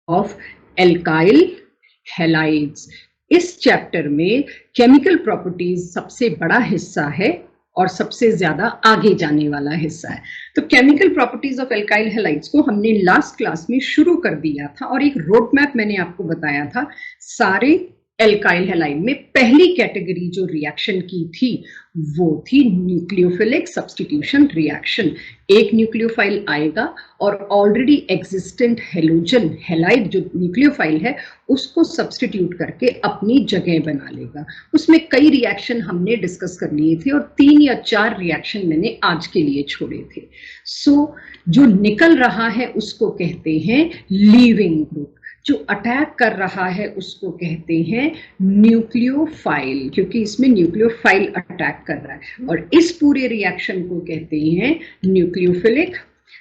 Of alkyl halides. इस chapter में chemical properties सबसे बड़ा हिस्सा है और सबसे ज्यादा आगे जाने वाला हिस्सा है। तो chemical properties of alkyl halides को हमने लास्ट क्लास में शुरू कर दिया था और एक रोड मैप मैंने आपको बताया था। सारे एल्काइल हैलाइड में पहली कैटेगरी जो रिएक्शन की थी वो थी न्यूक्लियोफिलिक सब्स्टिट्यूशन रिएक्शन। एक न्यूक्लियोफाइल आएगा और ऑलरेडी एग्जिस्टेंट हेलोजन हैलाइड जो न्यूक्लियोफाइल है उसको सब्स्टिट्यूट करके अपनी जगह बना लेगा। उसमें कई रिएक्शन हमने डिस्कस कर लिए थे और 3 या 4 रिएक्शन मैंने आज के लिए छोड़े थे। सो जो निकल रहा है उसको कहते हैं लीविंग ग्रुप, जो अटैक कर रहा है उसको कहते हैं न्यूक्लियोफाइल, क्योंकि इसमें न्यूक्लियोफाइल अटैक कर रहा है। और इस पूरे रिएक्शन को कहते हैं न्यूक्लियोफिलिक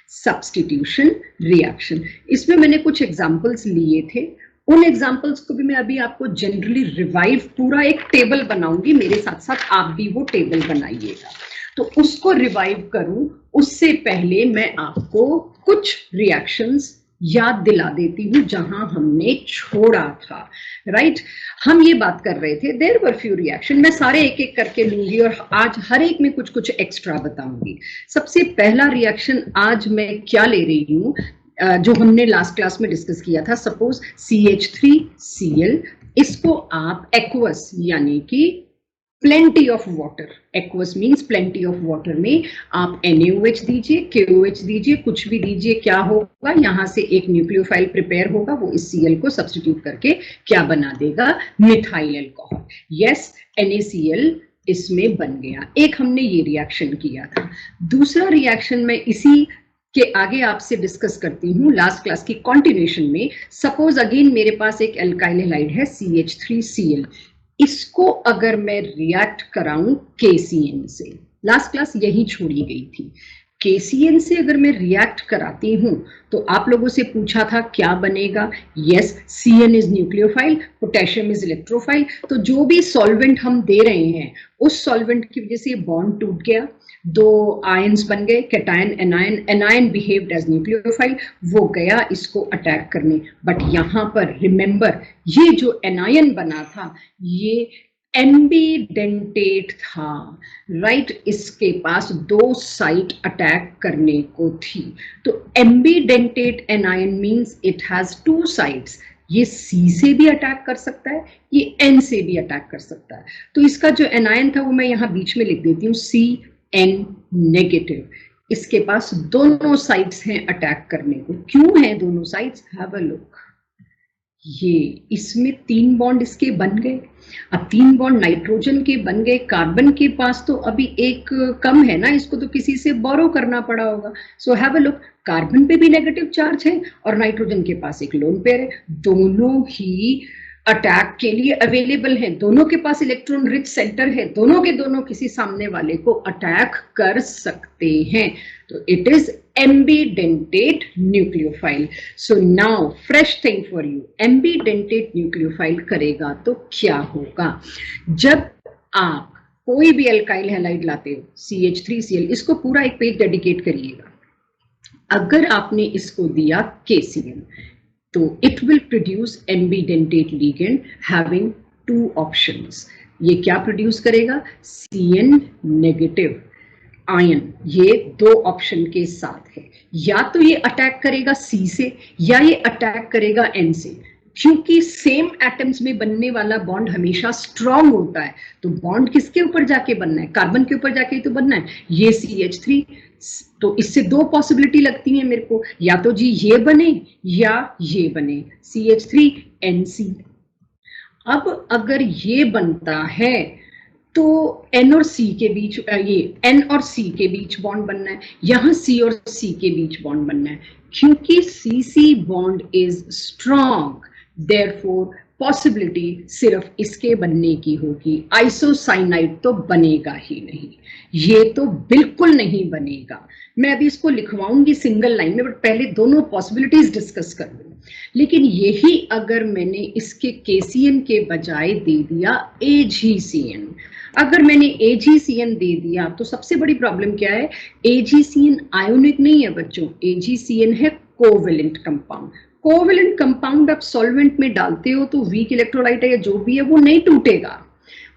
सब्स्टिट्यूशन रिएक्शन। इसमें मैंने कुछ एग्जांपल्स लिए थे, उन एग्जांपल्स को भी मैं अभी आपको जनरली रिवाइव पूरा एक टेबल बनाऊंगी, मेरे साथ साथ आप भी वो टेबल बनाइएगा। तो उसको रिवाइव करूं उससे पहले मैं आपको कुछ रिएक्शंस याद दिला देती हूँ जहां हमने छोड़ा था। राइट, हम ये बात कर रहे थे देयर वर फ्यू रिएक्शन, मैं सारे एक एक करके लूंगी और आज हर एक में कुछ कुछ एक्स्ट्रा बताऊंगी। सबसे पहला रिएक्शन आज मैं क्या ले रही हूँ जो हमने लास्ट क्लास में डिस्कस किया था। सपोज CH3Cl, इसको आप एक्वस यानी कि plenty of water, aqueous means plenty of water में आप NaOH दीजिए, KOH दीजिए, कुछ भी दीजिए, क्या होगा यहां से एक न्यूक्लियोफाइल प्रिपेयर होगा, वो इस Cl को सब्स्टिट्यूट करके क्या बना देगा, मिथाइल अल्कोहल। यस, NaCl इसमें बन गया। एक हमने ये रिएक्शन किया था। दूसरा रिएक्शन मैं इसी के आगे आपसे डिस्कस करती हूँ लास्ट क्लास की कंटिन्यूएशन में। सपोज अगेन मेरे पास एक एल्काइल हैलाइड है CH3Cl, इसको अगर मैं रिएक्ट कराऊं KCN से, लास्ट क्लास यही छोड़ी गई थी। KCN से अगर मैं रिएक्ट कराती हूं तो आप लोगों से पूछा था क्या बनेगा। Yes, CN is nucleophile, potassium is electrophile. तो जो भी सॉल्वेंट हम दे रहे हैं उस सॉल्वेंट की वजह से ये बॉन्ड टूट गया, 2 आयंस बन गए, cation anion, anion behaved as nucleophile, वो गया इसको अटैक करने। बट यहां पर रिमेंबर ये जो एनायन बना था ये एम्बीडेंटेट था। राइट, इसके पास 2 साइट अटैक करने को थी। तो ambidentate anion means it has 2 sites. ये C से भी अटैक कर सकता है, ये N से भी अटैक कर सकता है। तो इसका जो एनायन था वो मैं यहाँ बीच में लिख देती हूँ CN नेगेटिव। इसके पास दोनों साइड्स हैं अटैक करने को। क्यों है दोनों साइड्स, हैव अ लुक। ये इसमें 3 बॉन्ड इसके बन गए। अब 3 बॉन्ड नाइट्रोजन के बन गए, कार्बन के पास तो अभी एक कम है ना, इसको तो किसी से बोरो करना पड़ा होगा। So have a look, carbon पे भी नेगेटिव चार्ज है और नाइट्रोजन के पास एक लोन पेयर है, दोनों ही अटैक के लिए अवेलेबल हैं, दोनों के पास इलेक्ट्रॉन रिच सेंटर है, दोनों के दोनों किसी सामने वाले को अटैक कर सकते हैं। तो it is ambidentate nucleophile. So now fresh thing for you, ambidentate nucleophile करेगा तो क्या होगा। जब आप कोई भी एल्काइल हैलाइड लाते हो CH3Cl, इसको पूरा एक पेज डेडिकेट करिएगा। अगर आपने इसको दिया KCN तो it will produce ambidentate ligand having 2 options। ये क्या प्रोड्यूस करेगा, CN नेगेटिव आयन, ये 2 ऑप्शन के साथ है। या तो ये अटैक करेगा C से या ये अटैक करेगा N से, क्योंकि सेम एटम्स में बनने वाला बॉन्ड हमेशा स्ट्रॉन्ग होता है। तो बॉन्ड किसके ऊपर जाके बनना है, कार्बन के ऊपर जाके तो बनना है। ये CH3, तो इससे 2 पॉसिबिलिटी लगती है मेरे को, या तो जी ये बने या ये बने, CH3NC। अब अगर ये बनता है तो N और C के बीच, ये N और C के बीच बॉन्ड बनना है, यहां C और C के बीच बॉन्ड बनना है। क्योंकि CC bond is strong, therefore possibility सिर्फ इसके बनने की होगी। आइसोसाइनाइड तो बनेगा ही नहीं, ये तो बिल्कुल नहीं बनेगा। मैं अभी इसको लिखवाऊंगी सिंगल लाइन में, बट पहले दोनों पॉसिबिलिटीज डिस्कस कर लूं। लेकिन यही अगर मैंने इसके KCN के बजाय दे दिया AgCN, अगर मैंने AgCN दे दिया तो सबसे बड़ी प्रॉब्लम क्या है, AgCN आयोनिक नहीं है बच्चों, AgCN है कोवेलेंट कंपाउंड। कोवेलेंट कंपाउंड आप सॉल्वेंट में डालते हो तो वीक इलेक्ट्रोलाइट है या जो भी है वो नहीं टूटेगा,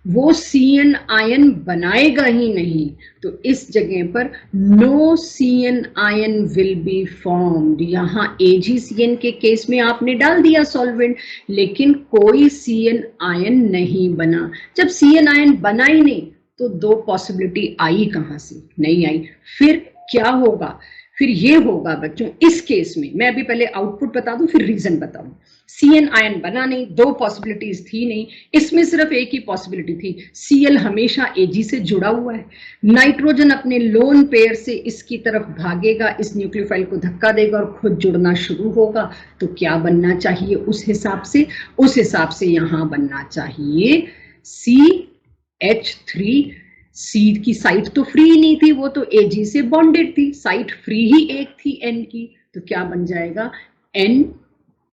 वो CN आयन बनाएगा ही नहीं। तो इस जगह पर no CN ion will be formed. यहाँ AgCN के केस में आपने डाल दिया सॉल्वेंट, लेकिन कोई CN आयन नहीं बना। जब CN आयन बना ही नहीं तो दो पॉसिबिलिटी आई कहाँ से? नहीं आई। फिर क्या होगा? फिर ये होगा बच्चों, इस केस में मैं अभी पहले आउटपुट बता दूं फिर रीजन बताऊं। CN आयन बना नहीं, दो पॉसिबिलिटीज थी नहीं, इसमें सिर्फ एक ही पॉसिबिलिटी थी, Cl हमेशा Ag से जुड़ा हुआ है, नाइट्रोजन अपने लोन पेयर से इसकी तरफ भागेगा, इस न्यूक्लियोफाइल को धक्का देगा और खुद जुड़ना शुरू होगा। तो क्या बनना चाहिए उस हिसाब से? उस हिसाब से यहां बनना चाहिए CH3। सी की साइट तो फ्री नहीं थी, वो तो Ag से बॉन्डेड थी, साइट फ्री ही एक थी N की, तो क्या बन जाएगा? N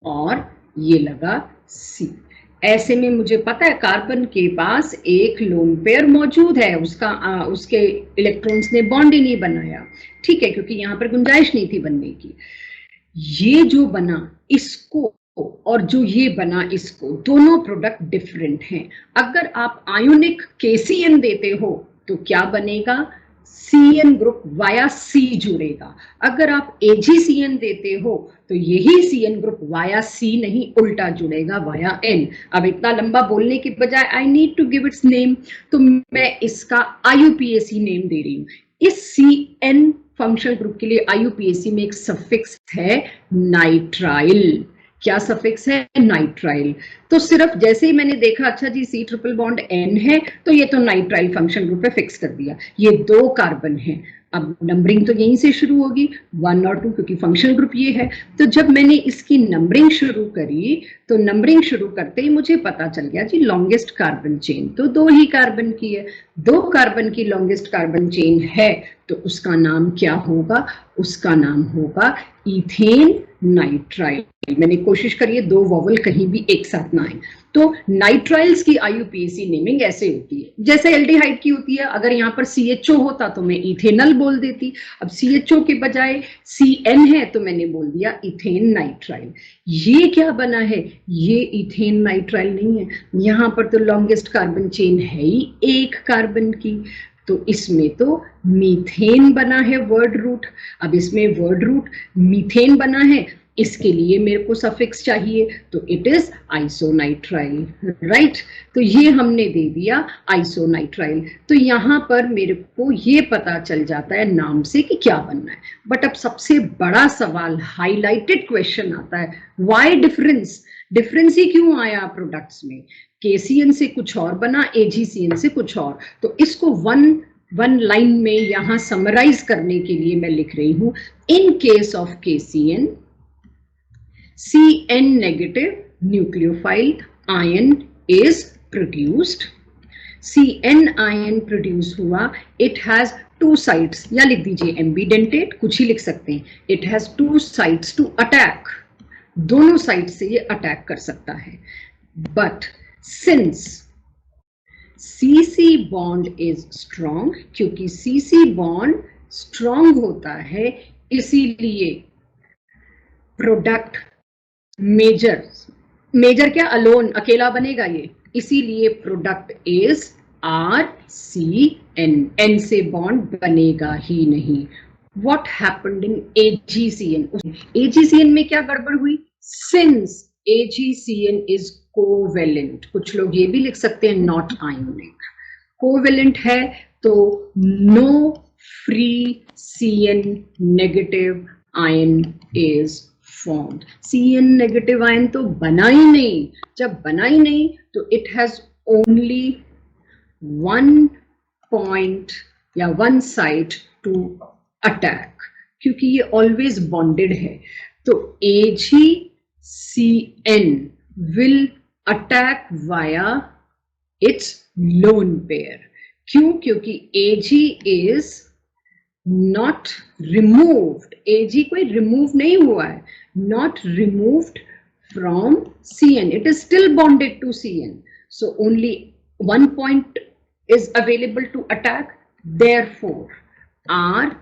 और ये लगा C। ऐसे में मुझे पता है कार्बन के पास एक लोन पेयर मौजूद है, उसके इलेक्ट्रॉन्स ने बॉन्ड ही नहीं बनाया, ठीक है, क्योंकि यहाँ पर गुंजाइश नहीं थी बनने की। ये जो बना इसको और जो ये बना इसको, दोनों प्रोडक्ट डिफरेंट हैं। अगर आप आयोनिक KCN देते हो तो क्या बनेगा? CN ग्रुप वाया C जुड़ेगा। अगर आप AgCN देते हो तो यही CN ग्रुप वाया C नहीं, उल्टा जुड़ेगा वाया N। अब इतना लंबा बोलने की बजाय I need to give its name, तो मैं इसका IUPAC नेम दे रही हूं। इस CN फंक्शनल ग्रुप के लिए IUPAC में एक सफिक्स है नाइट्राइल। क्या सफिक्स है? नाइट्राइल। तो सिर्फ जैसे ही मैंने देखा अच्छा जी C ट्रिपल बॉन्ड N है तो ये तो नाइट्राइल फंक्शन ग्रुप पे फिक्स कर दिया, ये दो कार्बन है। अब नंबरिंग तो यहीं से शुरू होगी 1 और 2, क्योंकि फंक्शनल ग्रुप ये है। तो जब मैंने इसकी नंबरिंग शुरू करी तो नंबरिंग शुरू करते ही मुझे पता चल गया जी लॉन्गेस्ट कार्बन चेन तो 2 ही कार्बन की है, 2 कार्बन की लॉन्गेस्ट कार्बन चेन है, तो उसका नाम क्या होगा? उसका नाम होगा इथेन नाइट्राइल। मैंने कोशिश करी है 2 वॉवल कहीं भी एक साथ ना आए। तो नाइट्राइल्स की IUPAC नेमिंग ऐसे होती है जैसे एल्डिहाइड की होती है। अगर यहाँ पर CHO होता तो मैं इथेनल बोल देती, अब CHO के बजाय CN है तो मैंने बोल दिया इथेन नाइट्राइल। ये क्या बना है? ये इथेन नाइट्राइल नहीं है, यहाँ पर तो लॉन्गेस्ट कार्बन चेन है ही 1 कार्बन की, तो इसमें तो मीथेन बना है वर्ड रूट। अब इसमें वर्ड रूट मीथेन बना है, इसके लिए मेरे को सफिक्स चाहिए, तो इट इज आइसोनाइट्राइल, राइट। तो ये हमने दे दिया आइसोनाइट्राइल। तो यहाँ पर मेरे को ये पता चल जाता है नाम से कि क्या बनना है। बट अब सबसे बड़ा सवाल, हाईलाइटेड क्वेश्चन आता है, व्हाई डिफरेंस? डिफरेंस ही क्यों आया प्रोडक्ट्स में? KCN से कुछ और बना, AgCN से कुछ और। तो इसको वन लाइन में यहां समराइज करने के लिए मैं लिख रही हूं, in case of KCN CN negative nucleophile ion is produced। CN ion produce हुआ, it has 2 sites, या लिख दीजिए ambidentate, कुछ ही लिख सकते हैं, it has 2 sites to attack, दोनों साइड से ये अटैक कर सकता है। But since CC bond is strong, क्योंकि CC बॉन्ड स्ट्रॉन्ग होता है इसीलिए प्रोडक्ट मेजर क्या अलोन अकेला बनेगा ये, इसीलिए प्रोडक्ट इज RCN, N से बॉन्ड बनेगा ही नहीं। What happened in AgCN? AgCN में क्या गड़बड़ हुई? Since AgCN is covalent, कुछ लोग ये भी लिख सकते हैं not ionic, covalent है तो no free CN negative ion is formed। CN negative ion तो बना ही नहीं, जब बना ही नहीं तो it has only one point या one site to अटैक, क्योंकि ये ऑलवेज बॉन्डेड है। तो AgCN will attack via it's lone pair. क्यों? क्योंकि Ag is not removed, Ag कोई रिमूव नहीं हुआ है, not removed from CN, it is still bonded to CN, so only one point is available to attack, therefore RNCN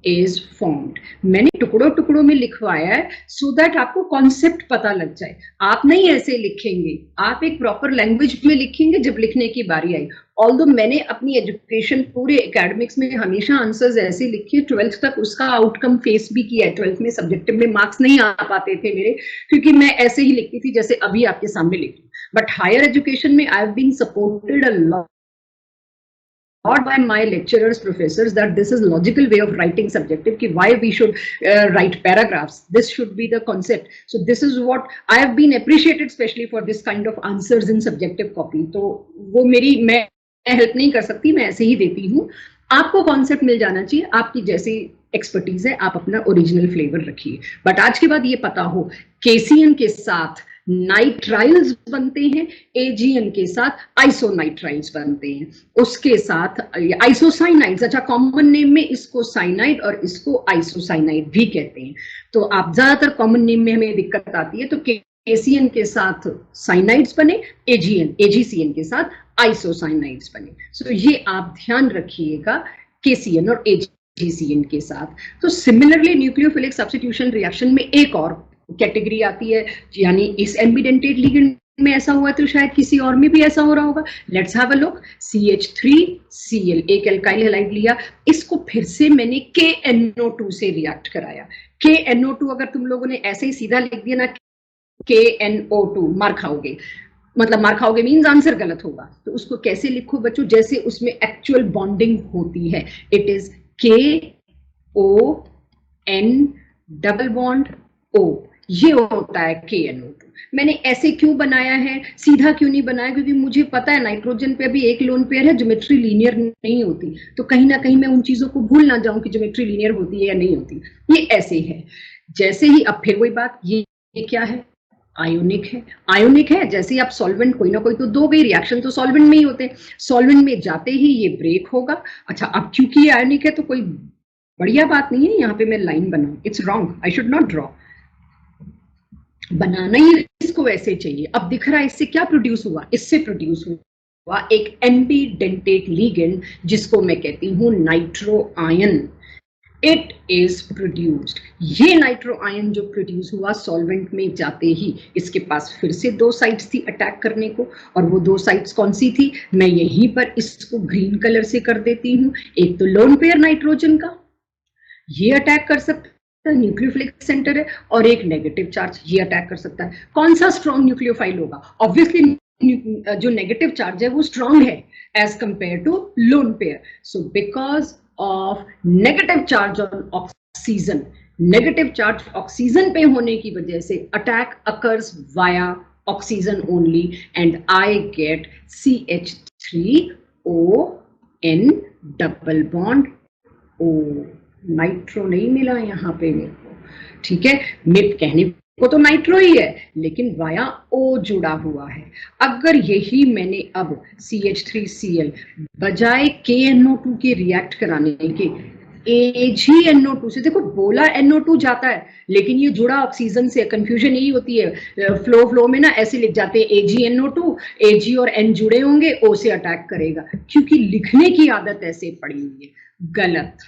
is formed. मैंने टुकड़ों टुकड़ों में लिखवाया है so that आपको कॉन्सेप्ट पता लग जाए. आप नहीं ऐसे लिखेंगे, आप एक प्रॉपर लैंग्वेज में लिखेंगे जब लिखने की बारी आई. ऑल्दो मैंने अपनी एजुकेशन पूरे एकेडमिक्स में हमेशा आंसर्स ऐसे लिखे, 12th तक उसका आउटकम फेस भी किया है. 12th में सब्जेक्टिव में मार्क्स नहीं आ पाते थे मेरे, क्योंकि मैं ऐसे ही लिखती थी जैसे अभी आपके सामने लिखी. बट हायर एजुकेशन में I have been supported a lot by my lecturers, professors, that this is logical way of writing subjective, ki why we should write paragraphs. This should be the concept. So this is what I have been appreciated, especially for this kind of answers in subjective copy. तो वो मेरी मैं help नहीं कर सकती, मैं ऐसे ही देती हूँ. आपको कॉन्सेप्ट मिल जाना चाहिए, आपकी जैसी एक्सपर्टीज है आप अपना ओरिजिनल फ्लेवर रखिए. बट आज के बाद ये पता हो केसीएन के साथ नाइट्राइल्स बनते हैं, एजीएन के साथ आइसोनाइट्राइल्स बनते हैं, उसके साथ आइसोसाइनाइड्स. अच्छा, कॉमन नेम में इसको साइनाइड और इसको आइसोसाइनाइड भी कहते हैं. तो आप ज्यादातर कॉमन नेम में हमें दिक्कत आती है, तो केसीएन के साथ साइनाइड्स बने, एजीसीएन के साथ आइसोसाइनाइड्स बने. सो ये आप ध्यान रखिएगा केसीएन और एजीसीएन के साथ. तो सिमिलरली न्यूक्लियोफिलिक सब्स्टिट्यूशन रिएक्शन में एक और कैटेगरी आती है, यानी इस एम्बिडेंटेट लिगेंड में ऐसा हुआ तो शायद किसी और में भी ऐसा हो रहा होगा. Let's have a look. CH3Cl, एक एल्काइल हैलाइड लिया, इसको फिर से मैंने KNO2 से रिएक्ट कराया. KNO2 अगर तुम लोगों ने ऐसे ही सीधा लिख दिया ना KNO2, मार खाओगे. मतलब मार खाओगे मीन्स आंसर गलत होगा. तो उसको कैसे लिखो बच्चों, जैसे उसमें एक्चुअल बॉन्डिंग होती है. It is KON double bond O. ये होता है KNO2. मैंने ऐसे क्यों बनाया है, सीधा क्यों नहीं बनाया, क्योंकि मुझे पता है नाइट्रोजन पे अभी एक लोन पेयर है, ज्योमेट्री लीनियर नहीं होती, तो कहीं ना कहीं मैं उन चीजों को भूल ना जाऊं कि ज्योमेट्री लीनियर होती है या नहीं होती. ये ऐसे है. जैसे ही अब फिर वही बात, ये क्या है, आयोनिक है. आयोनिक है, जैसे ही आप सॉल्वेंट कोई ना कोई तो दो गई, रिएक्शन तो सॉल्वेंट में ही होते हैं, सॉल्वेंट में जाते ही ये ब्रेक होगा. अच्छा, अब क्योंकि ये आयोनिक है तो कोई बढ़िया बात नहीं है यहाँ पे मैं लाइन बनाऊं. It's wrong, I should not draw. बनाना ही इसको ऐसे चाहिए. अब दिख रहा है इससे क्या प्रोड्यूस हुआ, इससे प्रोड्यूस हुआ एक एम्बीडेंटेट लिगेंड जिसको मैं कहती हूं nitro ion. It is produced. ये नाइट्रो आयन जो प्रोड्यूस हुआ सॉल्वेंट में जाते ही, इसके पास फिर से दो साइट्स थी अटैक करने को, और वो दो साइट्स कौन सी थी, मैं यहीं पर इसको ग्रीन कलर से कर देती हूं. एक तो लोन पेयर नाइट्रोजन का, ये अटैक कर सकता है, न्यूक्लियोफिलिक सेंटर है, और एक नेगेटिव चार्ज ये अटैक कर सकता है. कौन सा स्ट्रॉन्ग न्यूक्लियोफाइल होगा, ऑब्वियसली जो नेगेटिव चार्ज है वो स्ट्रॉन्ग है as compare to lone pair. So because of negative charge on oxygen, negative charge oxygen पे होने की वजह से attack occurs via oxygen only, and I get CH3ON double bond O. Nitro नहीं मिला यहाँ पे मेरे को, ठीक है. मिप कहने को तो नाइट्रो ही है, लेकिन वाया O जुड़ा हुआ है. अगर यही मैंने अब CH3Cl बजाय KNO2 के रिएक्ट कराने के AgNO2 से, देखो बोला NO2 जाता है लेकिन ये जुड़ा ऑक्सीजन से, कंफ्यूजन यही होती है. फ्लो में ना ऐसे लिख जाते हैं AgNO2, Ag और N जुड़े होंगे, O से अटैक करेगा, क्योंकि लिखने की आदत ऐसे पड़ी हुई है. गलत.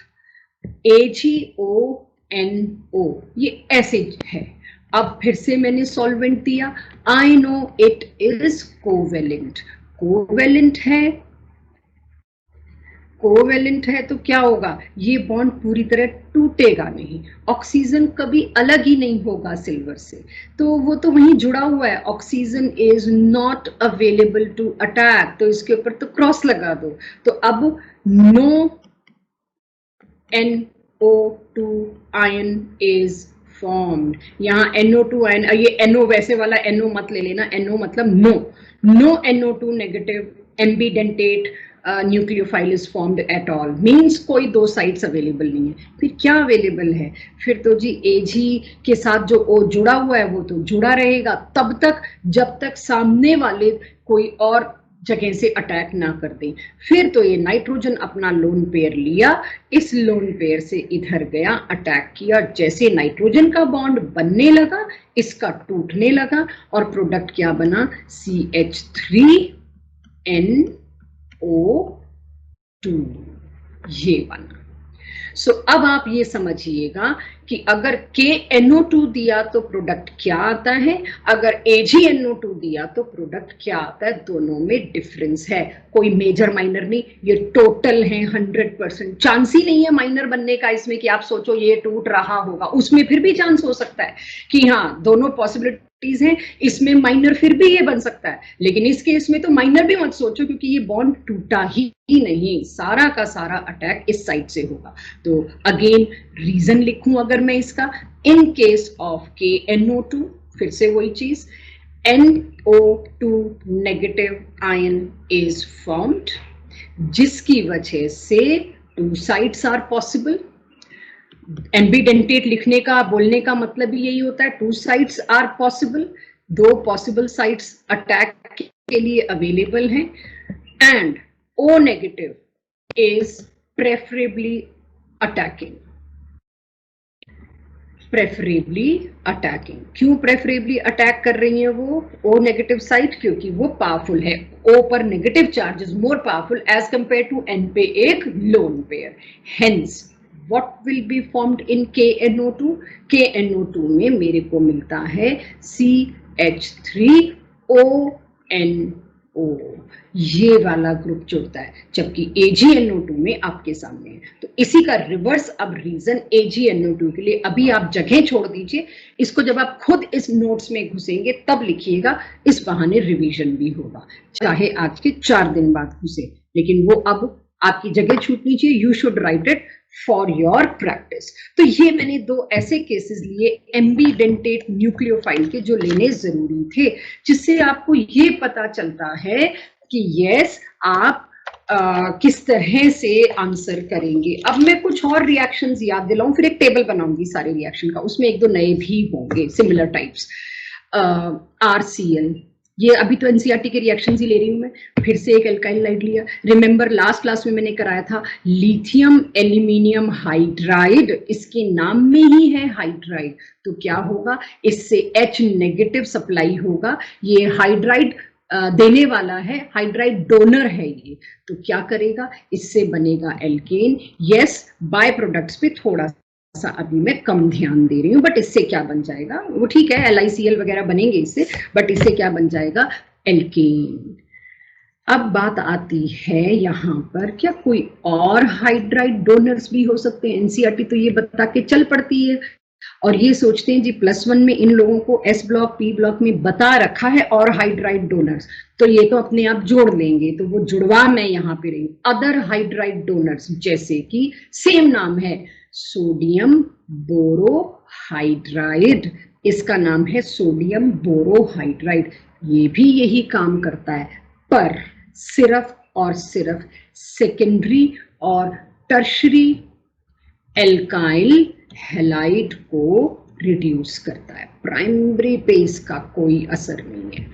AgONO ये ऐसे है. अब फिर से मैंने सॉल्वेंट दिया. I know it is covalent. Covalent है तो क्या होगा, ये बॉन्ड पूरी तरह टूटेगा नहीं. ऑक्सीजन कभी अलग ही नहीं होगा सिल्वर से, तो वो तो वहीं जुड़ा हुआ है. Oxygen is not available to attack, तो इसके ऊपर तो क्रॉस लगा दो. तो अब no NO2 ion is formed. यहाँ NO2 ion, ये NO वैसे वाला NO मत ले लेना, NO मतलब no. No NO2 negative ambidentate nucleophile is formed at all, means कोई दो साइट्स अवेलेबल नहीं है. फिर क्या अवेलेबल है, फिर तो जी Ag के साथ जो O जुड़ा हुआ है वो तो जुड़ा रहेगा तब तक जब तक सामने वाले कोई और जगह से अटैक ना कर दें. फिर तो ये नाइट्रोजन अपना लोन पेयर लिया, इस लोन पेयर से इधर गया, अटैक किया. जैसे नाइट्रोजन का बॉन्ड बनने लगा, इसका टूटने लगा, और प्रोडक्ट क्या बना, CH3NO2, ये बना. सो अब आप ये समझिएगा कि अगर KNO2 दिया तो प्रोडक्ट क्या आता है, अगर AgNO2 दिया तो प्रोडक्ट क्या आता है, दोनों में डिफरेंस है, कोई मेजर माइनर नहीं, ये टोटल है 100%। चांस ही नहीं है माइनर बनने का इसमें कि आप सोचो ये टूट रहा होगा, उसमें फिर भी चांस हो सकता है कि हाँ दोनों पॉसिबिलिटीज हैं, इसमें माइनर फिर भी ये बन सकता है, लेकिन इस केस में तो माइनर भी मत सोचो क्योंकि ये बॉन्ड टूटा ही नहीं, सारा का सारा अटैक इस साइड से होगा। तो अगेन रीजन लिखूं अगर मैं इसका, इन केस ऑफ KNO2, फिर से वही चीज, NO2 negative ion is formed, जिसकी वजह से टू साइड्स आर पॉसिबल। एम्बिडेंटेट लिखने का बोलने का मतलब भी यही होता है, टू साइड्स आर पॉसिबल, दो पॉसिबल साइड्स अटैक के लिए अवेलेबल हैं, and O negative is preferably attacking. Preferably attacking, क्यों प्रेफरेबली अटैक कर रही है वो O नेगेटिव साइड, क्योंकि वो पावरफुल है, O पर negative charge is more powerful as compare to N पे एक lone pair. Hence what will be formed in KNO2? KNO2 में मेरे को मिलता है CH3ONO, ये वाला ग्रुप जुड़ता है, जबकि AgNO2 में आपके सामने है। तो इसी का रिवर्स अब रीजन AgNO2 के लिए, अभी आप जगह छोड़ दीजिए, इसको जब आप खुद इस नोट्स में घुसेंगे तब लिखिएगा, इस बहाने रिवीजन भी होगा, चाहे आज के 4 दिन बाद घुसे, लेकिन वो अब आपकी जगह छूटनी चाहिए, you should write it for your practice. तो ये मैंने 2 ऐसे केसेस लिए एम्बिडेंटेट न्यूक्लियोफाइल के, जो लेने जरूरी थे, जिससे आपको ये पता चलता है कि यस आप किस तरह से आंसर करेंगे। अब मैं कुछ और रिएक्शंस याद दिलाऊं, फिर एक टेबल बनाऊंगी सारे रिएक्शन का, उसमें 1-2 नए भी होंगे सिमिलर टाइप्स। RCl, ये अभी तो एनसीईआरटी के रिएक्शंस ही ले रही हूं मैं, फिर से एक एल्काइल लाइट लिया। रिमेंबर लास्ट क्लास में मैंने कराया था लिथियम एल्यूमिनियम हाइड्राइड, इसके नाम में ही है हाइड्राइड, तो क्या होगा, इससे H नेगेटिव सप्लाई होगा, ये हाइड्राइड देने वाला है, हाइड्राइड डोनर है ये, तो क्या करेगा, इससे बनेगा एल्केन। यस, बाय प्रोडक्ट्स पे थोड़ा सा अभी मैं कम ध्यान दे रही हूँ, बट इससे क्या बन जाएगा, वो ठीक है LiCl वगैरह बनेंगे इससे, बट इससे क्या बन जाएगा, एल्केन। अब बात आती है यहाँ पर, क्या कोई और हाइड्राइड डोनर्स भी हो सकते हैं? एनसीईआरटी तो ये बता के चल पड़ती है, और ये सोचते हैं जी +1 में इन लोगों को S ब्लॉक P ब्लॉक में बता रखा है और हाइड्राइड डोनर्स, तो ये तो अपने आप जोड़ लेंगे, तो वो जुड़वा मैं यहाँ पे रही हूँ, अदर हाइड्राइड डोनर्स, जैसे कि सेम नाम है सोडियम बोरोहाइड्राइड, इसका नाम है सोडियम बोरोहाइड्राइड, ये भी यही काम करता है, पर सिर्फ और सिर्फ सेकेंडरी और टर्शरी एल्काइल हैलाइड को रिड्यूस करता है, प्राइमरी पे इसका कोई असर नहीं है।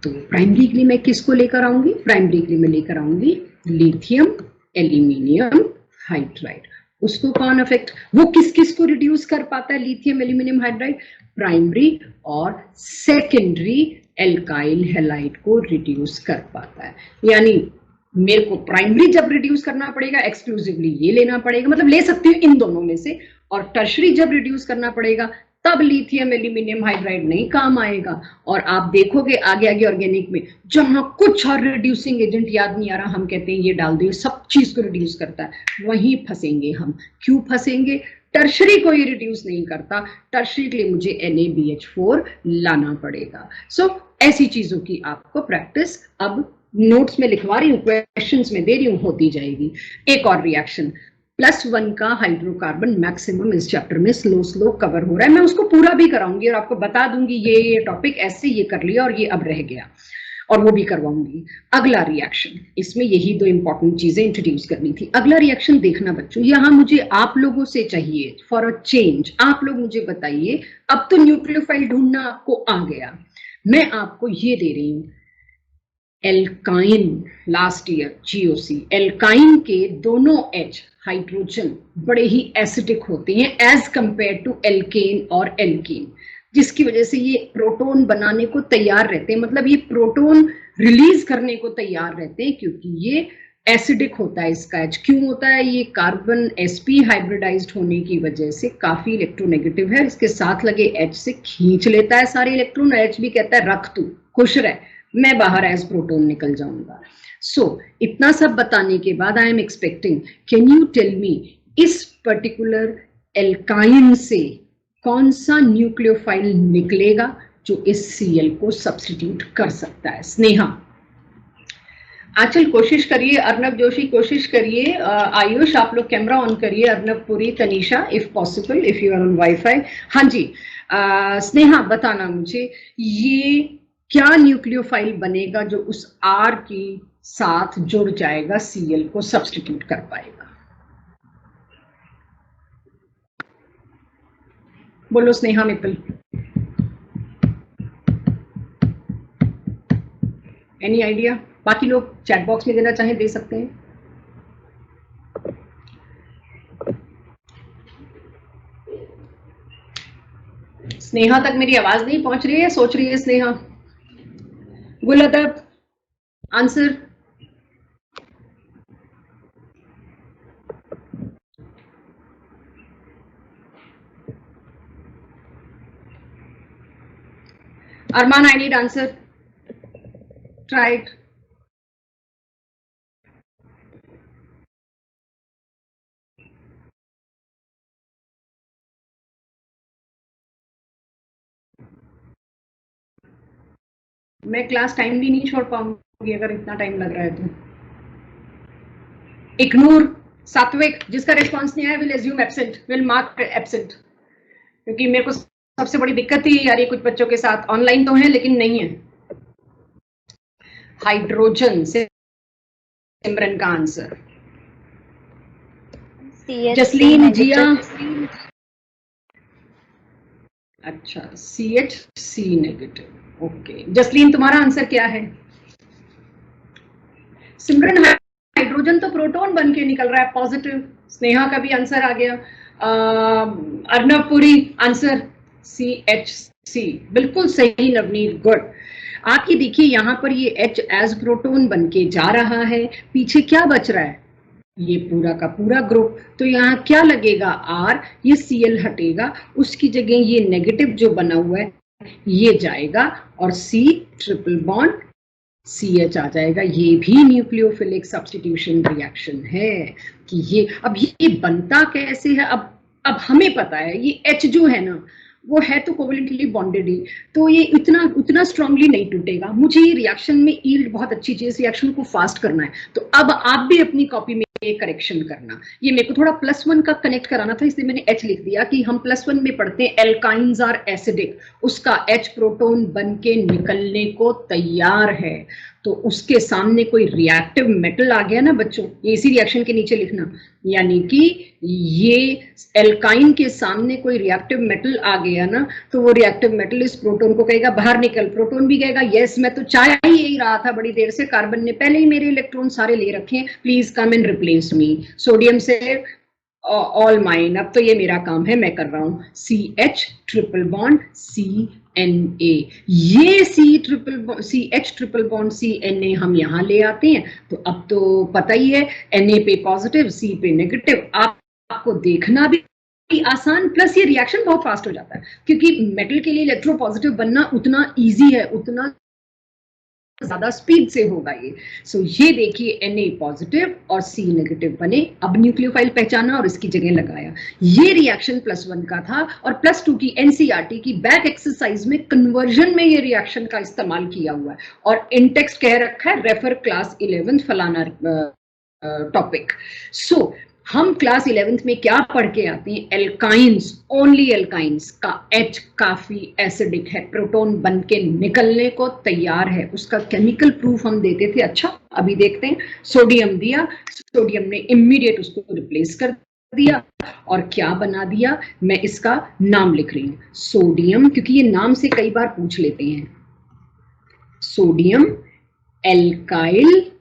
तो प्राइमरी के लिए मैं किसको लेकर आऊंगी, प्राइमरी के लिए मैं लेकर आऊंगी लिथियम एल्यूमिनियम हाइड्राइड। उसको कौन अफेक्ट, वो किस किस को रिड्यूस कर पाता है लिथियम एल्यूमिनियम हाइड्राइड, प्राइमरी और सेकेंडरी एल्काइल हैलाइड को रिड्यूस कर पाता है। यानी मेरे को प्राइमरी जब रिड्यूस करना पड़ेगा एक्सक्लूसिवली ये लेना पड़ेगा, मतलब ले सकती हूँ इन दोनों में से, और टर्शरी जब रिड्यूस करना पड़ेगा तब लिथियम एल्यूमिनियम हाइड्राइड नहीं काम आएगा। और आप देखोगे आगे आगे ऑर्गेनिक में जहां कुछ और रिड्यूसिंग एजेंट याद नहीं आ रहा, हम कहते हैं ये डाल दो, सब चीज को रिड्यूस करता है, वहीं फंसेंगे हम। क्यों फंसेंगे, टर्शरी को ये रिड्यूस नहीं करता, टर्शरी के लिए मुझे NaBH4 लाना पड़ेगा। सो ऐसी चीजों की आपको प्रैक्टिस अब नोट्स में लिखवा रही हूँ, क्वेश्चंस में दे रही हूँ, होती जाएगी। एक और रिएक्शन, +1 का हाइड्रोकार्बन मैक्सिमम इस चैप्टर में स्लो कवर हो रहा है, मैं उसको पूरा भी कराऊंगी और आपको बता दूंगी ये टॉपिक ऐसे ये कर लिया और ये अब रह गया, और वो भी करवाऊंगी। अगला रिएक्शन, इसमें यही 2 इंपॉर्टेंट चीजें इंट्रोड्यूस करनी थी। अगला रिएक्शन देखना बच्चों, यहाँ मुझे आप लोगों से चाहिए फॉर अ चेंज, आप लोग मुझे बताइए, अब तो न्यूक्लियोफाइल ढूंढना आपको आ गया, मैं आपको ये दे रही हूँ alkyne, last year GOC, alkyne के दोनों H हाइड्रोजन बड़े ही एसिडिक होते हैं एज कंपेयर टू एल्केन और एल्कीन, जिसकी वजह से ये प्रोटॉन बनाने को तैयार रहते हैं, मतलब ये प्रोटॉन रिलीज करने को तैयार रहते हैं, क्योंकि ये एसिडिक होता है इसका एच। क्यों होता है? ये कार्बन sp हाइब्रिडाइज्ड होने की वजह से काफी इलेक्ट्रोनेगेटिव है, इसके साथ लगे एच से खींच लेता है सारे इलेक्ट्रॉन। एच भी कहता है रख तू, खुश रह, मैं बाहर एज प्रोटॉन निकल जाऊंगा। सो इतना सब बताने के बाद I am expecting, can you tell me इस पर्टिकुलर एल्काइन से कौन सा न्यूक्लियोफाइल निकलेगा जो इस Cl को सब्स्टिट्यूट कर सकता है? स्नेहा, आंचल कोशिश करिए, अर्नब जोशी कोशिश करिए, आयुष आप लोग कैमरा ऑन करिए, Arnab Puri, Tanisha if possible, if you are on wifi. हाँ जी, स्नेहा बताना मुझे, ये क्या न्यूक्लियोफाइल बनेगा जो उस R की साथ जुड़ जाएगा, Cl को सब्स्टिट्यूट कर पाएगा? बोलो स्नेहा मित्तल। Any idea? बाकी लोग चैट बॉक्स में देना चाहें दे सकते हैं। स्नेहा तक मेरी आवाज नहीं पहुंच रही है, सोच रही है Sneha? Gul Adab, answer? Arman, I need answer, try it. मैं क्लास टाइम भी नहीं छोड़ पाऊंगी अगर इतना टाइम लग रहा है तो। इग्नोर, सात्विक, जिसका रिस्पॉन्स नहीं आया will assume absent, will mark absent, क्योंकि मेरे को सबसे बड़ी दिक्कत ही यार ये कुछ बच्चों के साथ, ऑनलाइन तो है लेकिन नहीं है। हाइड्रोजन से सिमरन का आंसर। जसलीन, जिया, अच्छा CH नेगेटिव, ओके। जसलीन तुम्हारा आंसर क्या है? सिमरन, हाइड्रोजन तो प्रोटॉन बन के निकल रहा है पॉजिटिव। स्नेहा का भी आंसर आ गया। अर्नब पुरी आंसर CH, बिल्कुल सही नवनीत, गुड। आप ये देखिए यहाँ पर ये H एज प्रोटॉन बन के जा रहा है, पीछे क्या बच रहा है? ये पूरा का पूरा ग्रुप। तो यहाँ क्या लगेगा? R, ये Cl हटेगा, उसकी जगह ये नेगेटिव जो बना हुआ है ये जाएगा और C ट्रिपल बॉन्ड CH आ जाएगा। ये भी न्यूक्लियोफिलिक सब्स्टिट्यूशन रिएक्शन है कि ये अब ये बनता कैसे है? अब हमें पता है ये H जो है ना वो है तो कोवलेंटली बॉन्डेड ही, तो ये उतना स्ट्रांगली नहीं टूटेगा। मुझे ये रिएक्शन में यील्ड बहुत अच्छी चीज, रिएक्शन को फास्ट करना है, तो अब आप भी अपनी कॉपी में करेक्शन करना। ये मेरे को थोड़ा +1 का कनेक्ट कराना था, इसलिए मैंने H लिख दिया कि हम +1 में पढ़ते हैं एल्काइंस आर एसिडिक, उसका H प्रोटॉन बन के निकलने को तैयार है, तो उसके सामने कोई रिएक्टिव मेटल आ गया ना बच्चों, ये इसी रिएक्शन के नीचे लिखना, यानी कि ये एल्काइन के सामने कोई रिएक्टिव मेटल आ गया ना, तो वो रिएक्टिव मेटल इस प्रोटॉन को कहेगा बाहर निकल। प्रोटॉन भी कहेगा यस, मैं तो चाह ही यही रहा था बड़ी देर से, कार्बन ने पहले ही मेरे इलेक्ट्रॉन सारे ले रखे हैं, please come and replace me. Sodium से ऑल माइन, अब तो ये मेरा काम है, मैं कर रहा हूं। CH ट्रिपल बॉन्ड CNA, ये CH ट्रिपल बॉन्ड CNA हम यहाँ ले आते हैं, तो अब तो पता ही है Na पे पॉजिटिव, C पे नेगेटिव, आपको देखना भी आसान, प्लस ये रिएक्शन बहुत फास्ट हो जाता है, क्योंकि मेटल के लिए इलेक्ट्रोपॉजिटिव बनना उतना इजी है, उतना ज्यादा स्पीड से होगा ये। सो ये देखिए Na पॉजिटिव और C नेगेटिव बने, अब न्यूक्लियोफाइल पहचाना और इसकी जगह लगाया। ये रिएक्शन +1 का था, और +2 की NCERT की बैक एक्सरसाइज में कन्वर्जन में ये रिएक्शन का इस्तेमाल किया हुआ है, और इन टेक्स्ट कह रखा है रेफर क्लास 11 फलाना टॉपिक। सो हम क्लास 11th में क्या पढ़ के आते हैं? एल्काइंस, ओनली एल्काइंस का H काफी एसिडिक है, प्रोटॉन बन के निकलने को तैयार है, उसका केमिकल प्रूफ हम देते थे। अच्छा अभी देखते हैं, सोडियम दिया, सोडियम ने इमीडिएट उसको रिप्लेस कर दिया, और क्या बना दिया? मैं इसका नाम लिख रही हूं सोडियम, क्योंकि ये नाम से कई बार पूछ लेते हैं। सोडियम एल्काइल,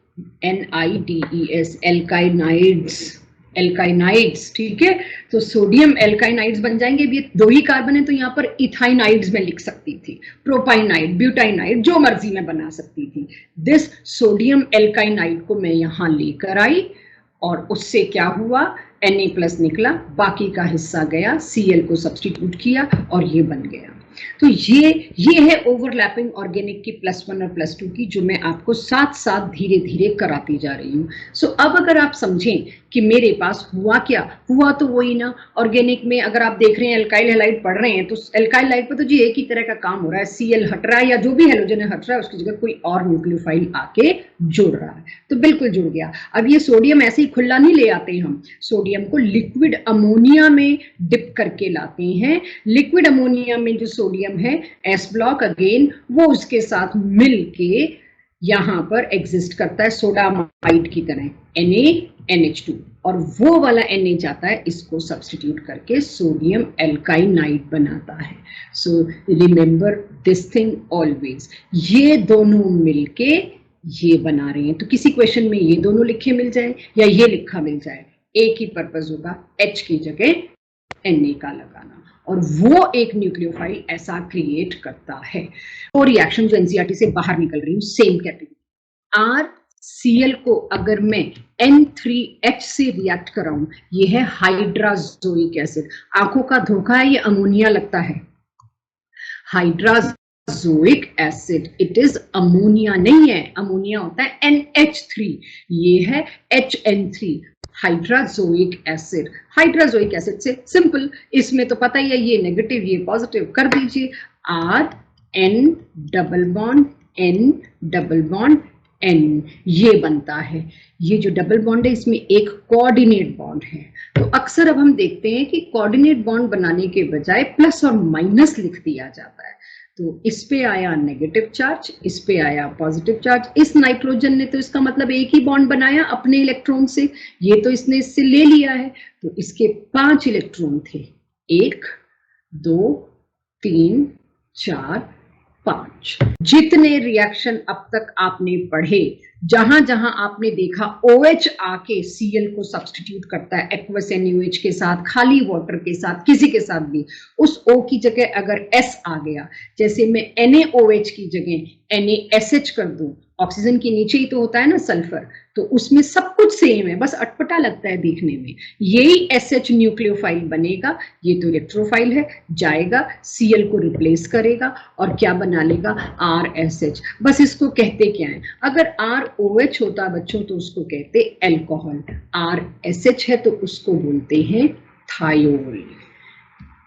NIDES, एल्काइनाइड्स, एल्काइनाइड्स, ठीक है। तो सोडियम एल्काइनाइड्स बन जाएंगे। ये 2 ही कार्बन है तो यहाँ पर इथाइनाइड्स में लिख सकती थी, प्रोपाइनाइड, ब्यूटाइनाइड, जो मर्जी में बना सकती थी। दिस सोडियम एल्काइनाइड को मैं यहाँ लेकर आई और उससे क्या हुआ, Na+ निकला, बाकी का हिस्सा गया, Cl को सब्स्टिट्यूट किया और ये बन गया। तो ये है ओवरलैपिंग ऑर्गेनिक की +1 और +2 की, जो मैं आपको साथ साथ धीरे धीरे कराती जा रही हूँ। सो अब अगर आप समझें कि मेरे पास हुआ क्या हुआ, तो वही ना, ऑर्गेनिक में अगर आप देख रहे हैं एल्काइल हैलाइड पढ़ रहे हैं, तो एल्काइल हैलाइड पर तो जी एक ही तरह का काम हो रहा है, Cl हट रहा है या जो भी हेलोजन हट रहा है, उसकी जगह कोई और न्यूक्लियोफाइल आके जुड़ रहा है। तो बिल्कुल जुड़ गया। अब ये सोडियम ऐसे ही खुला नहीं ले आते, हम सोडियम को लिक्विड अमोनिया में डिप करके लाते हैं। लिक्विड अमोनिया में जो सोडियम है S ब्लॉक अगेन, वो उसके साथ मिल के यहाँ पर एग्जिस्ट करता है सोडामाइड की तरह, NaNH2, और वो वाला Na जाता है, इसको सब्स्टिट्यूट करके सोडियम एल्काइनाइड बनाता है। So remember this thing always, ये दोनों मिलके ये बना रहे हैं। तो किसी क्वेश्चन में ये दोनों लिखे मिल जाए या ये लिखा मिल जाए, एक ही पर्पस होगा, H की जगह Na का लगाना, और वो एक न्यूक्लियोफाइल ऐसा क्रिएट करता है। वो रिएक्शन जो एनसीईआरटी से बाहर निकल रही हूँ, सेम कैटेगरी। RCl को अगर मैं N3H से रिएक्ट कराऊं, ये है हाइड्राजोइक एसिड। आंखों का धोखा है, ये अमोनिया लगता है, hydrazoic acid, it is ammonia नहीं है, अमोनिया होता है NH3, ये है HN3, hydrazoic acid. Hydrazoic acid से सिंपल, इसमें तो पता ही है, ये नेगेटिव ये पॉजिटिव कर दीजिए, R N N, ये बनता है। ये जो डबल बॉन्ड है, इसमें एक कोऑर्डिनेट बॉन्ड है। तो अक्सर अब हम देखते हैं कि कोऑर्डिनेट बॉन्ड बनाने के बजाय प्लस और माइनस लिख दिया जाता है। तो इस पे आया नेगेटिव चार्ज, इस पे आया पॉजिटिव चार्ज। इस नाइट्रोजन ने तो इसका मतलब एक ही बॉन्ड बनाया अपने इलेक्ट्रॉन से, ये तो इसने इससे ले लिया है, तो इसके 5 इलेक्ट्रॉन थे, 1 2 3 4 5। जितने रिएक्शन अब तक आपने पढ़े, जहां जहां आपने देखा OH आके Cl को सब्स्टिट्यूट करता है एक्वस NaOH के साथ, खाली वाटर के साथ, किसी के साथ भी, उस O की जगह अगर S आ गया, जैसे मैं NaOH की जगह NaSH कर दूं, ऑक्सीजन के नीचे ही तो होता है ना सल्फर, तो उसमें सब कुछ सेम है, बस अटपटा लगता है देखने में। यही SH न्यूक्लियोफाइल बनेगा, ये तो इलेक्ट्रोफाइल है, जाएगा Cl को रिप्लेस करेगा और क्या बना लेगा, RSH। बस इसको कहते क्या है, अगर ROH होता बच्चों तो उसको कहते एल्कोहल, RSH है तो उसको बोलते हैं थायोल।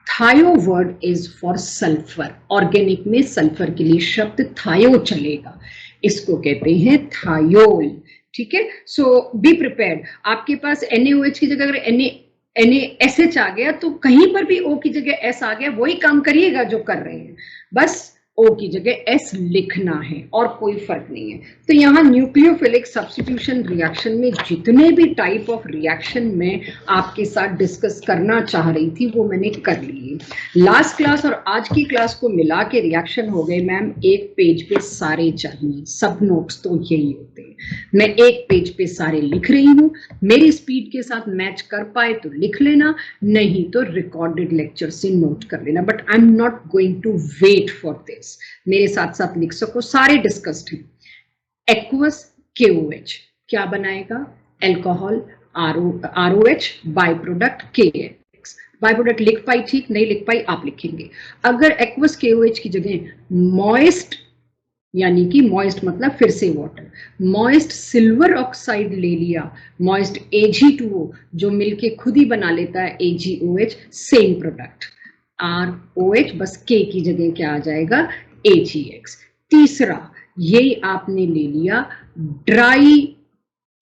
थायो word is for sulphur, organic में सल्फर के लिए शब्द थायो चलेगा, इसको कहते हैं थायोल, ठीक है। सो बी प्रिपेयर्ड, आपके पास NaOH की जगह अगर NaSH आ गया तो कहीं पर भी O की जगह S आ गया, वही काम करिएगा जो कर रहे हैं, बस O की जगह S लिखना है और कोई फर्क नहीं है। तो यहाँ न्यूक्लियोफिलिक सब्स्टिट्यूशन रिएक्शन में जितने भी टाइप ऑफ रिएक्शन में आपके साथ डिस्कस करना चाह रही थी वो मैंने कर लिए। लास्ट क्लास और आज की क्लास को मिला के रिएक्शन हो गए मैम 1 पेज पे सारे चाहिए, सब नोट्स तो यही होते हैं। मैं 1 पेज पे सारे लिख रही हूँ, मेरी स्पीड के साथ मैच कर पाए तो लिख लेना, नहीं तो रिकॉर्डेड लेक्चर से नोट कर लेना, but I am not going to wait for this, मेरे साथ साथ लिख सको, सारे डिस्कस्ड हैं। एक्वस KOH क्या बनाएगा, alcohol ROH, by product KX। By product लिख पाई ठीक, नहीं लिख पाई आप लिखेंगे। अगर एक्वस KOH की जगह मॉइस्ट, यानी कि मॉइस्ट मतलब फिर से वाटर, मॉइस्ट सिल्वर ऑक्साइड ले लिया, मॉइस्ट Ag2O जो मिलके खुद ही बना लेता है AgOH, सेम प्रोडक्ट ROH, बस K की जगह क्या आ जाएगा, AgX। तीसरा ये आपने ले लिया ड्राई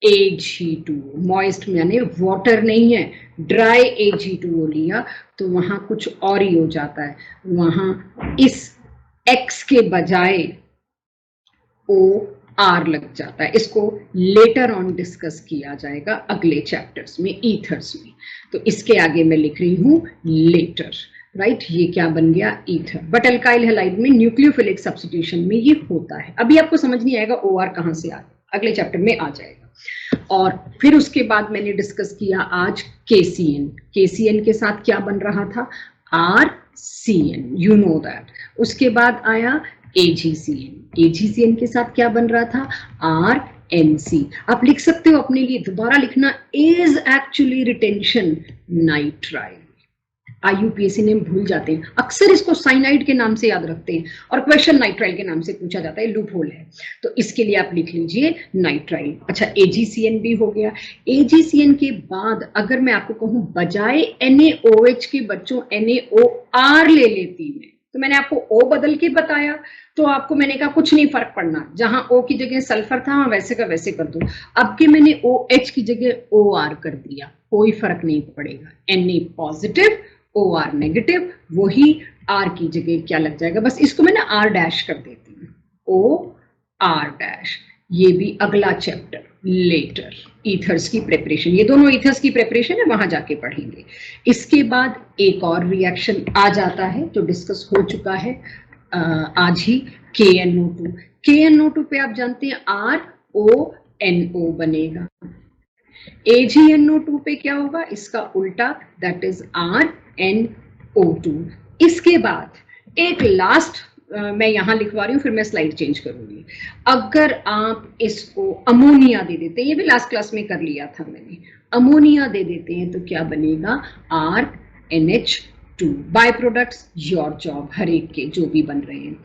Ag2O, मॉइस्ट यानी वाटर नहीं है, ड्राई Ag2O लिया तो वहां कुछ और ही हो जाता है, वहां इस X के बजाय OR लग जाता है। इसको लेटर ऑन डिस्कस किया जाएगा अगले चैप्टर्स में, ईथर्स में। तो इसके आगे मैं लिख रही हूं लेटर, राइट। ये क्या बन गया, ईथर। बट अल्काइल हैलाइड में न्यूक्लियोफिलिक सब्स्टिट्यूशन में ये होता है। अभी आपको समझ नहीं आएगा OR कहां से आ, अगले चैप्टर में आ जाएगा। और फिर उसके बाद मैंने डिस्कस किया आज KCN। KCN के साथ क्या बन रहा था, RCN, यू नो दैट। उसके बाद आया AgCN। AgCN के साथ क्या बन रहा था, RNC। आप लिख सकते हो अपने लिए, दोबारा लिखना, is actually retention nitrile. IUPAC name भूल जाते हैं, अक्सर इसको साइनाइड के नाम से याद रखते हैं और क्वेश्चन नाइट्राइल के नाम से पूछा जाता है, लूप होल है। तो इसके लिए आप लिख लीजिए नाइट्राइल। अच्छा, AgCN भी हो गया। AgCN के बाद अगर मैं आपको कहूं बजाय NaOH के बच्चों NaOR ले लेती मैं, तो मैंने आपको O बदल के बताया, तो आपको मैंने कहा कुछ नहीं फर्क पड़ना, जहां O की जगह सल्फर था वैसे का वैसे कर दो। अब के मैंने OH की जगह OR कर दिया, कोई फर्क नहीं पड़ेगा। Na पॉजिटिव OR नेगेटिव, वही R की जगह क्या लग जाएगा, बस इसको मैं ना R डैश कर देती हूँ, OR डैश। ये भी अगला चैप्टर लेटर, ईथर्स की प्रिपरेशन, ये दोनों ईथर्स की प्रिपरेशन है, वहां जाके पढ़ेंगे। इसके बाद एक और रिएक्शन आ जाता है जो डिस्कस हो चुका है आज ही, KNO2। KNO2 पे आप जानते हैं RONO बनेगा। AgNO2 पे क्या होगा, इसका उल्टा, दैट इज RnO2। इसके बाद एक लास्ट मैं यहां लिखवा रही हूं, फिर मैं स्लाइड चेंज करूंगी। अगर आप इसको अमोनिया दे देते हैं, ये भी लास्ट क्लास में कर लिया था मैंने, अमोनिया दे देते हैं तो क्या बनेगा, RNH2। By products your job, हर एक के जो भी बन रहे हैं।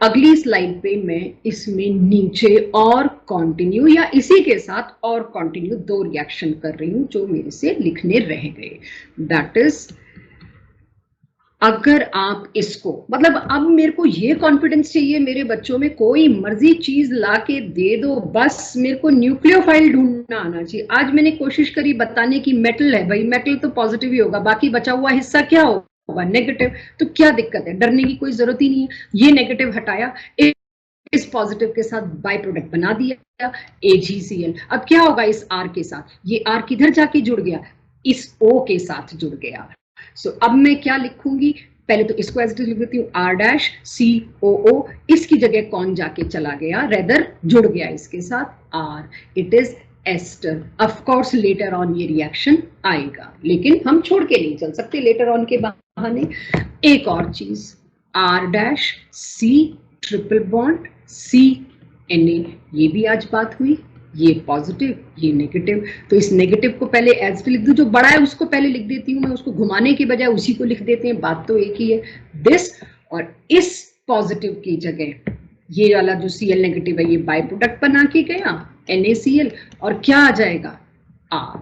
अगली स्लाइड पे मैं इसमें नीचे और कंटिन्यू या इसी के साथ और कंटिन्यू दो रिएक्शन कर रही हूं जो मेरे से लिखने रह गए। दैट इज, अगर आप इसको, मतलब अब मेरे को ये कॉन्फिडेंस चाहिए मेरे बच्चों में, कोई मर्जी चीज लाके दे दो, बस मेरे को न्यूक्लियोफाइल ढूंढना आना चाहिए। आज मैंने कोशिश करी बताने की मेटल है भाई, मेटल तो पॉजिटिव ही होगा, बाकी बचा हुआ हिस्सा क्या होगा, नेगेटिव। तो क्या दिक्कत है, डरने की कोई जरूरत ही नहीं है। ये नेगेटिव हटाया, इस पॉजिटिव के साथ बाय प्रोडक्ट बना दिया AgCl। अब क्या होगा इस R के साथ, ये R किधर जाके जुड़ गया, इस O के साथ जुड़ गया। सो अब मैं क्या लिखूंगी, पहले तो इसको एज इट इज लिख देती हूँ, R-COO। इसकी जगह कौन जाके चला गया, रेदर जुड़ गया इसके साथ R, it is ester. Of course later on ये रिएक्शन आएगा, लेकिन हम छोड़ के नहीं चल सकते लेटर ऑन के बहाने। एक और चीज, R-C ट्रिपल बॉन्ड CNA, ये भी आज बात हुई, ये पॉजिटिव ये नेगेटिव। तो इस नेगेटिव को पहले एज लिख दूं, जो बड़ा है उसको पहले लिख देती हूँ मैं, उसको घुमाने की बजाय उसी को लिख देते हैं, बात तो एक ही है, दिस। और इस पॉजिटिव की जगह ये वाला जो Cl नेगेटिव है, ये बाय प्रोडक्ट बना के गया NaCl, और क्या आ जाएगा R।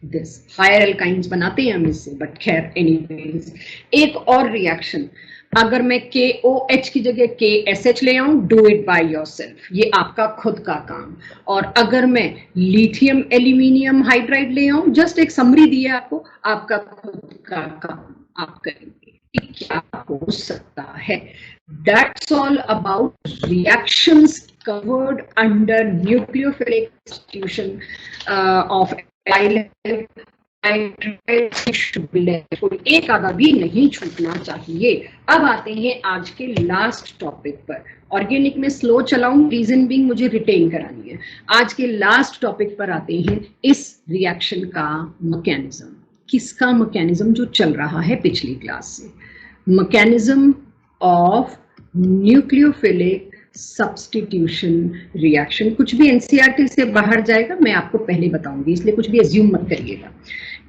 दिस हायर एल्काइंस बनाते हैं हम इससे, बट खैर एनीवेज। एक और रिएक्शन, अगर मैं KOH की जगह KSH ले आऊं, डू इट बाय योरसेल्फ, ये आपका खुद का काम। और अगर मैं लिथियम एल्यूमिनियम हाइड्राइड ले आऊं, जस्ट एक समरी दी है आपको, आपका खुद का काम आप करेंगे, क्या हो सकता है। That's all about reactions covered under nucleophilic substitution of एक आधा भी नहीं छूटना चाहिए। अब आते हैं आज के लास्ट टॉपिक पर। ऑर्गेनिक में स्लो चलाऊं, रीजन बीइंग मुझे रिटेन करानी है। आज के लास्ट टॉपिक पर आते हैं, इस रिएक्शन का मैकेनिज्म। किसका मैकेनिज्म, जो चल रहा है पिछली क्लास से, mechanism of nucleophilic substitution reaction. कुछ भी एनसीईआरटी से बाहर जाएगा मैं आपको पहले बताऊंगी, इसलिए कुछ भी अज्यूम मत करिएगा।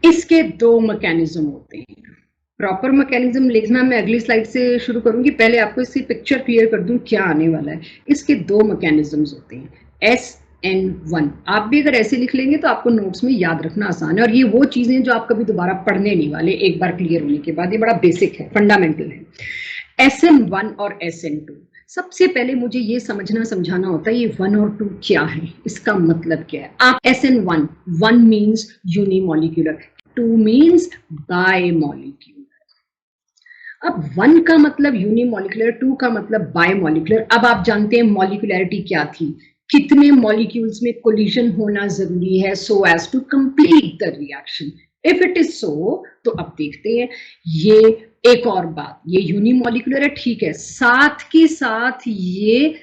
इसके दो मैकेनिज्म होते हैं। प्रॉपर मैकेनिज्म लिखना मैं अगली स्लाइड से शुरू करूंगी, पहले आपको इसकी पिक्चर क्लियर कर दूं क्या आने वाला है। इसके दो मैकेनिज्म्स होते हैं, SN1। आप भी अगर ऐसे लिख लेंगे तो आपको नोट्स में याद रखना आसान है, और ये वो चीजें जो आप कभी दोबारा पढ़ने नहीं वाले एक बार क्लियर होने के बाद, ये बड़ा बेसिक है, फंडामेंटल है। SN1 और SN2, सबसे पहले मुझे ये समझाना होता है ये 1 और 2 क्या है, इसका मतलब क्या है। आप SN1, 1 मीन्स यूनिमोलिक्यूलर, 2 मीन्स बायमोलिक्यूलर। अब 1 का मतलब यूनिमोलिक्यूलर, 2 का मतलब बायमोलिक्यूलर। अब आप जानते हैं मॉलिक्यूलरिटी क्या थी, कितने मॉलिक्यूल्स में कोलिजन होना जरूरी है so as to complete the reaction. If it is so, तो अब देखते हैं ये एक और बात, ये यूनिमोलिक्यूलर है ठीक है, साथ के साथ ये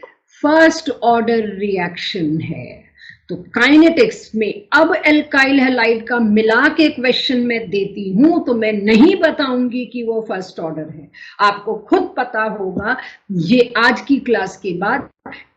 फर्स्ट ऑर्डर रिएक्शन है। तो काइनेटिक्स में अब एल्काइल हैलाइड का मिला के क्वेश्चन में देती हूं तो मैं नहीं बताऊंगी कि वो फर्स्ट ऑर्डर है, आपको खुद पता होगा। ये आज की क्लास के बाद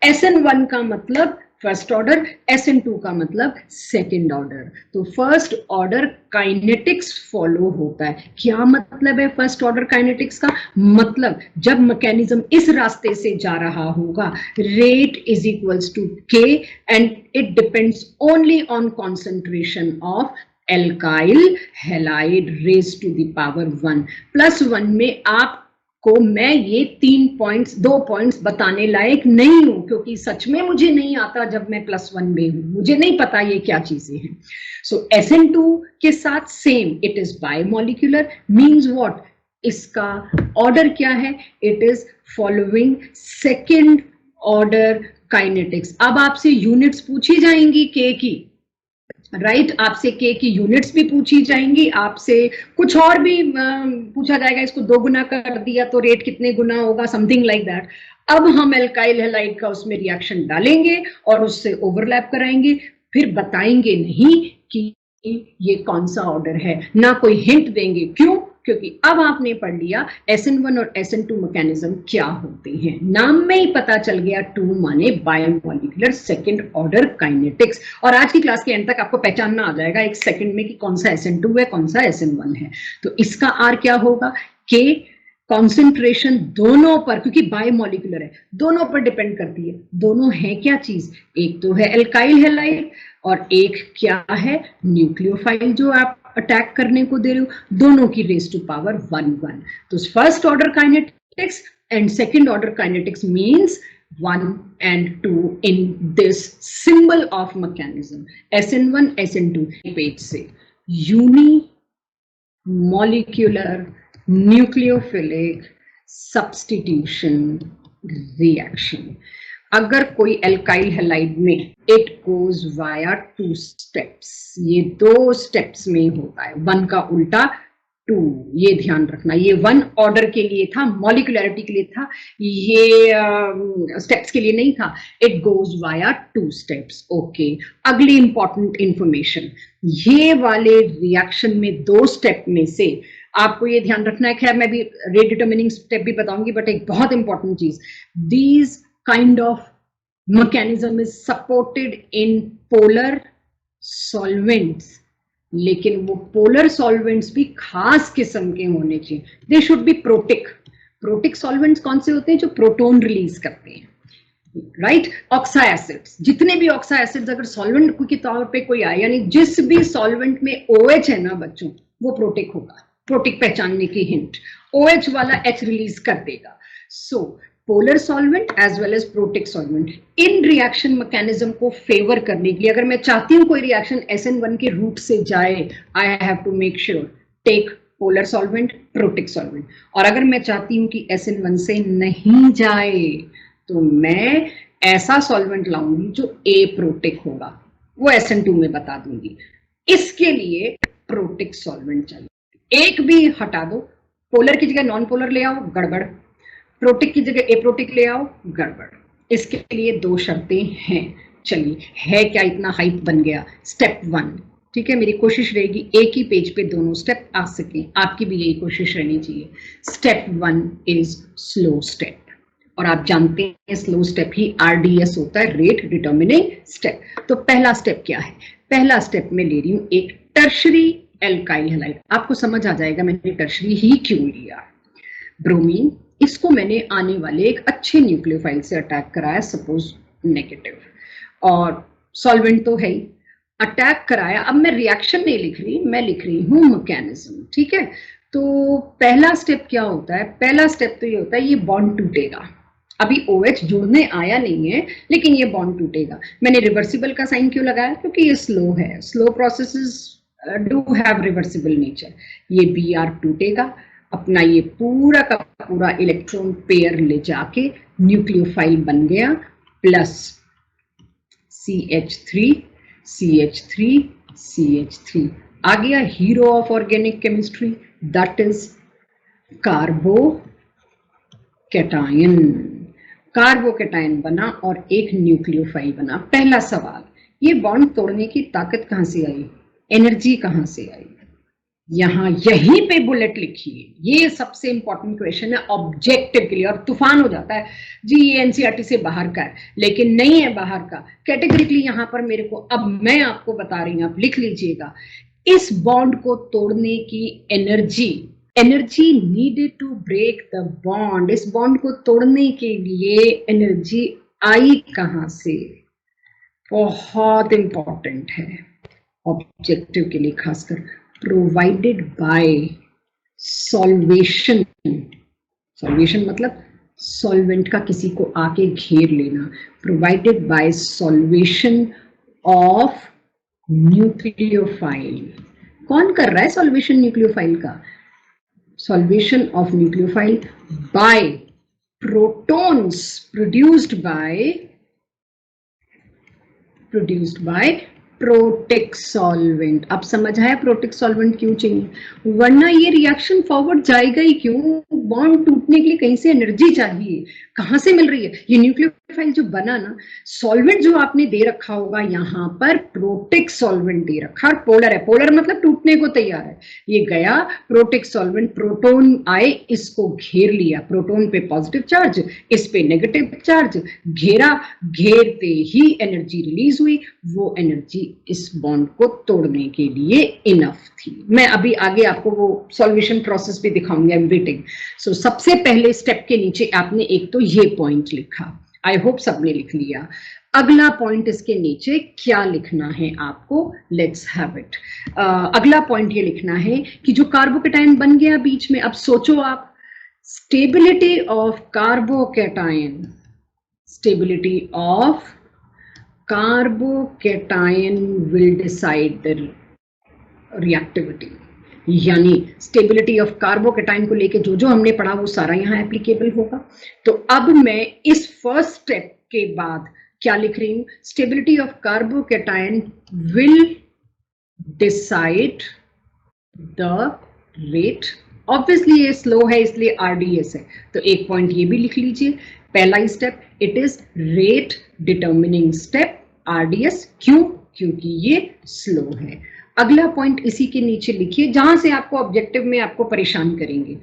SN1 का मतलब फर्स्ट ऑर्डर, SN2 का मतलब सेकंड ऑर्डर। तो फर्स्ट ऑर्डर काइनेटिक्स फॉलो होता है। क्या मतलब है फर्स्ट ऑर्डर काइनेटिक्स का? मतलब जब मैकेनिज्म इस रास्ते से जा रहा होगा, rate is equals to K and it depends only on concentration of alkyl halide raise to the power 1 +1 में आप को मैं ये 2 पॉइंट्स बताने लायक नहीं हूं, क्योंकि सच में मुझे नहीं आता जब मैं +1 में हूं, मुझे नहीं पता ये क्या चीजें हैं। सो SN2 के साथ same, it is biomolecular, means what, इसका ऑर्डर क्या है? It is following second order kinetics. अब आपसे यूनिट्स पूछी जाएंगी के की, राइट आपसे के की यूनिट्स भी पूछी जाएंगी, आपसे कुछ और भी पूछा जाएगा, इसको 2 गुना कर दिया तो रेट कितने गुना होगा, समथिंग लाइक दैट। अब हम एल्काइल हैलाइड का उसमें रिएक्शन डालेंगे और उससे ओवरलैप कराएंगे, फिर बताएंगे नहीं कि ये कौन सा ऑर्डर है, ना कोई हिंट देंगे। क्यों? क्योंकि अब आपने पढ़ लिया SN1 और SN2 मैकेनिज्म क्या होते हैं, नाम में ही पता चल गया, 2 माने बायोमोलिकुलर सेकंड ऑर्डर काइनेटिक्स। और आज की क्लास के एंड तक आपको पहचानना आ जाएगा एक सेकंड में कि कौन सा SN2 है, कौन सा SN1 है। तो इसका आर क्या होगा? के कॉन्सेंट्रेशन दोनों पर, क्योंकि बायोमोलिकुलर है, दोनों पर डिपेंड करती है। दोनों है क्या चीज? एक तो है एल्काइल हैलाइड और एक क्या है? न्यूक्लियोफाइल जो आप अटैक करने को दे रहे हो, दोनों की रेज टू पावर 1 तो first order kinetics and second order kinetics means 1 and 2 in this symbol of mechanism। SN1 SN2 page से unimolecular nucleophilic substitution reaction। अगर कोई एल्काइल हैलाइड में इट गोज वाया 2 स्टेप्स, ये 2 स्टेप्स में होता है, 1 का उल्टा 2, ये ध्यान रखना। ये 1 ऑर्डर के लिए था, मॉलिक्युलैरिटी के लिए था, ये स्टेप्स के लिए नहीं था। It goes via 2 steps. Okay, अगली इंपॉर्टेंट इंफॉर्मेशन, ये वाले रिएक्शन में 2 स्टेप में से आपको ये ध्यान रखना है, खैर मैं भी रेट डिटर्मिनिंग स्टेप भी बताऊंगी, बट एक बहुत इंपॉर्टेंट चीज, these kind of mechanism is supported in polar solvents, लेकिन वो पोलर सॉल्वेंट्स भी खास किस्म के होने चाहिए। They should be protic. Protic solvents कौन से होते हैं? जो प्रोटॉन रिलीज करते हैं, राइट। ऑक्सा एसिड्स, जितने भी ऑक्सा एसिड्स अगर सॉल्वेंट के तौर पे कोई आए, यानी जिस भी सॉल्वेंट में OH है ना बच्चों, वो प्रोटिक होगा। प्रोटिक पहचानने की हिंट, OH वाला H रिलीज कर देगा। So polar solvent as well as protic solvent, इन रिएक्शन मैकेनिज्म को फेवर करने के लिए, अगर मैं चाहती हूं कोई रिएक्शन SN1 के रूट से जाए, I have to make sure take polar solvent, protic solvent. और अगर मैं चाहती हूं कि SN1 से नहीं जाए, तो मैं ऐसा सॉल्वेंट लाऊंगी जो प्रोटिक होगा, वो SN2 में बता दूंगी। इसके लिए प्रोटिक सॉल्वेंट चाहिए। एक भी हटा दो, पोलर की जगह नॉन पोलर ले आओ, गड़बड़। प्रोटिक की जगह एप्रोटिक ले आओ, गड़बड़। इसके लिए 2 शर्तें हैं। चलिए, है क्या इतना हाइप बन गया? स्टेप 1, ठीक है, मेरी कोशिश रहेगी एक ही पेज पे दोनों स्टेप आ सके, आपकी भी यही कोशिश रहनी चाहिए। स्टेप 1 इज स्लो स्टेप, और आप जानते हैं स्लो स्टेप ही RDS होता है, रेट डिटर्मिनिंग स्टेप। तो पहला स्टेप क्या है? पहला स्टेप में ले रही हूं एक टर्शरी एल्काइल हैलाइड। आपको समझ आ जाएगा मैंने टर्शरी ही क्यों लिया। ब्रोमीन, इसको मैंने आने वाले एक अच्छे न्यूक्लियोफाइल से अटैक कराया, सपोज नेगेटिव, और सॉल्वेंट तो है ही, अटैक कराया। अब मैं रिएक्शन नहीं लिख रही, मैं लिख रही हूं मैकेनिज्म, ठीक है। तो पहला स्टेप क्या होता है? पहला स्टेप तो ये होता है, ये बॉन्ड टूटेगा। अभी OH जुड़ने आया नहीं है, लेकिन ये बॉन्ड टूटेगा। मैंने रिवर्सिबल का साइन क्यों लगाया? क्योंकि ये स्लो है, slow processes do have reversible nature. ये Br टूटेगा, अपना ये पूरा का पूरा इलेक्ट्रॉन पेयर ले जाके न्यूक्लियोफाइल बन गया, प्लस CH3 CH3 CH3 आ गया hero of organic chemistry, that is carbocation. Carbocation बना और एक न्यूक्लियोफाइल बना। पहला सवाल, ये बॉन्ड तोड़ने की ताकत कहाँ से आई, एनर्जी कहाँ से आई? यहाँ यहीं पे बुलेट लिखिए, ये सबसे इंपॉर्टेंट क्वेश्चन है ऑब्जेक्टिव के लिए। और तूफान हो जाता है जी ये एनसीईआरटी से बाहर का है, लेकिन नहीं है बाहर का, कैटेगरिकली यहाँ पर मेरे को अब मैं आपको बता रही हूँ, आप लिख लीजिएगा। इस बॉन्ड को तोड़ने की energy needed to break the bond, इस बॉन्ड को तोड़ने के लिए एनर्जी आई कहां से, बहुत इंपॉर्टेंट है ऑब्जेक्टिव के लिए खासकर। प्रोवाइडेड बाय सॉल्वेशन, सॉल्वेशन मतलब सॉल्वेंट का किसी को आके घेर लेना, provided by solvation of nucleophile. कौन कर रहा है सॉल्वेशन न्यूक्लियोफाइल का? Solvation of nucleophile by protons produced by protic solvent. अब समझ आया प्रोटेक सॉल्वेंट क्यों चाहिए, वरना ये रिएक्शन फॉरवर्ड जाएगा ही क्यों? बॉन्ड टूटने के लिए कहीं से एनर्जी चाहिए, कहां से मिल रही है? ये न्यूक्लियोफाइल जो बना ना, सॉल्वेंट जो आपने दे रखा होगा यहाँ पर प्रोटेक सॉल्वेंट दे रखा, पोलर है, पोलर मतलब टूटने को तैयार है, ये गया प्रोटेक सॉल्वेंट, प्रोटॉन आए इसको घेर लिया, प्रोटॉन पे पॉजिटिव चार्ज, इस पे नेगेटिव चार्ज, घेरा, घेरते ही एनर्जी रिलीज हुई, वो एनर्जी इस बॉन्ड को तोड़ने के लिए इनफ थी। मैं अभी आगे आपको वो सॉल्वेशन प्रोसेस भी दिखाऊंगी, आई एम वेटिंग। सो सबसे पहले स्टेप के नीचे आपने एक तो ये पॉइंट लिखा, आई होप सबने लिख लिया। अगला पॉइंट इसके नीचे क्या लिखना है आपको, लेट्स हैव इट। अगला पॉइंट ये लिखना है कि जो कार्बोकेटाइन बन गया बीच में, अब सोचो आप, stability of carbocation, stability of carbocation will decide the reactivity, यानी स्टेबिलिटी ऑफ कार्बोकेटाइन को लेके जो जो हमने पढ़ा वो सारा यहाँ एप्लीकेबल होगा। तो अब मैं इस फर्स्ट स्टेप के बाद क्या लिख रही हूं, stability of carbocation will decide the rate. Obviously ये स्लो है इसलिए आरडीएस है, तो एक पॉइंट ये भी लिख लीजिए, पहला ही step, it is rate determining step, RDS. क्यों? क्योंकि ये स्लो है। अगला पॉइंट इसी के नीचे लिखिए जहां से आपको ऑब्जेक्टिव में आपको परेशान करेंगे।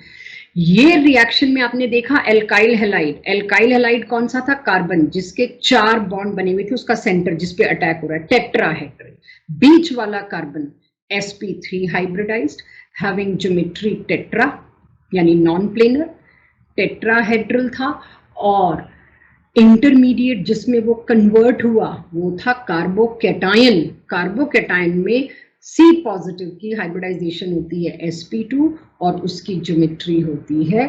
ये रिएक्शन में आपने देखा एल्काइल हैलाइड, एल्काइल हैलाइड कौन सा था? कार्बन जिसके 4 बॉन्ड बने हुए थे, उसका सेंटर जिसपे अटैक हो रहा है टेट्राहेड्रल, बीच वाला carbon sp3 hybridized having geometry tetra यानी नॉन प्लेनर, टेट्राहेड्रल था, और इंटरमीडिएट जिसमें वो कन्वर्ट हुआ वो था कार्बोकेटाइन। कार्बोकेटाइन में C पॉजिटिव की हाइब्रिडाइजेशन होती है sp2 और उसकी ज्योमेट्री होती है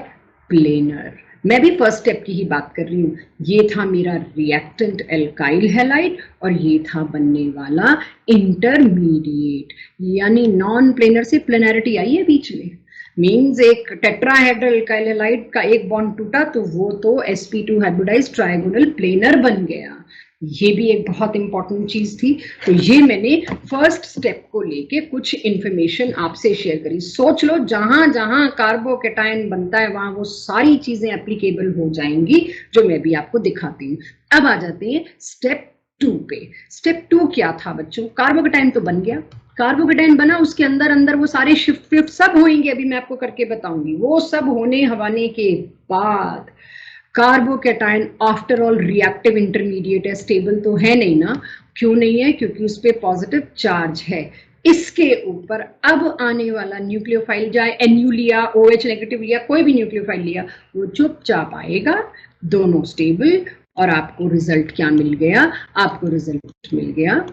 प्लेनर। मैं भी फर्स्ट स्टेप की ही बात कर रही हूँ। ये था मेरा रिएक्टेंट एल्काइल हैलाइड और ये था बनने वाला इंटरमीडिएट, यानी नॉन प्लेनर से प्लेनैरिटी आई है बीच में, मीन्स एक टेट्राहेड्रल एल्काइल हैलाइड का एक बॉन्ड टूटा तो वो तो sp2 हाइब्रिडाइज्ड ट्रायगोनल प्लेनर बन गया। ये भी एक बहुत इंपॉर्टेंट चीज थी। तो ये मैंने फर्स्ट स्टेप को लेके कुछ इंफॉर्मेशन आपसे शेयर करी। सोच लो जहां जहां कार्बोकेटाइन बनता है वहां वो सारी चीजें एप्लीकेबल हो जाएंगी जो मैं भी आपको दिखाती हूँ। अब आ जाते हैं स्टेप 2 पे। स्टेप 2 क्या था बच्चों? कार्बोकेटाइन तो बन गया, कार्बोकेटाइन बना, उसके अंदर अंदर वो सारे शिफ्ट सब होंगे, अभी मैं आपको करके बताऊंगी। वो सब होने हवाने के बाद carbocation after all reactive intermediate है, स्टेबल तो है नहीं ना। क्यों नहीं है? क्योंकि उस पर पॉजिटिव चार्ज है। इसके ऊपर अब आने वाला न्यूक्लियोफाइल, चाहे NU लिया, OH नेगेटिव लिया, कोई भी न्यूक्लियोफाइल लिया, वो चुपचाप आएगा, दोनों स्टेबल, और आपको रिजल्ट क्या मिल गया? आपको रिजल्ट मिल गया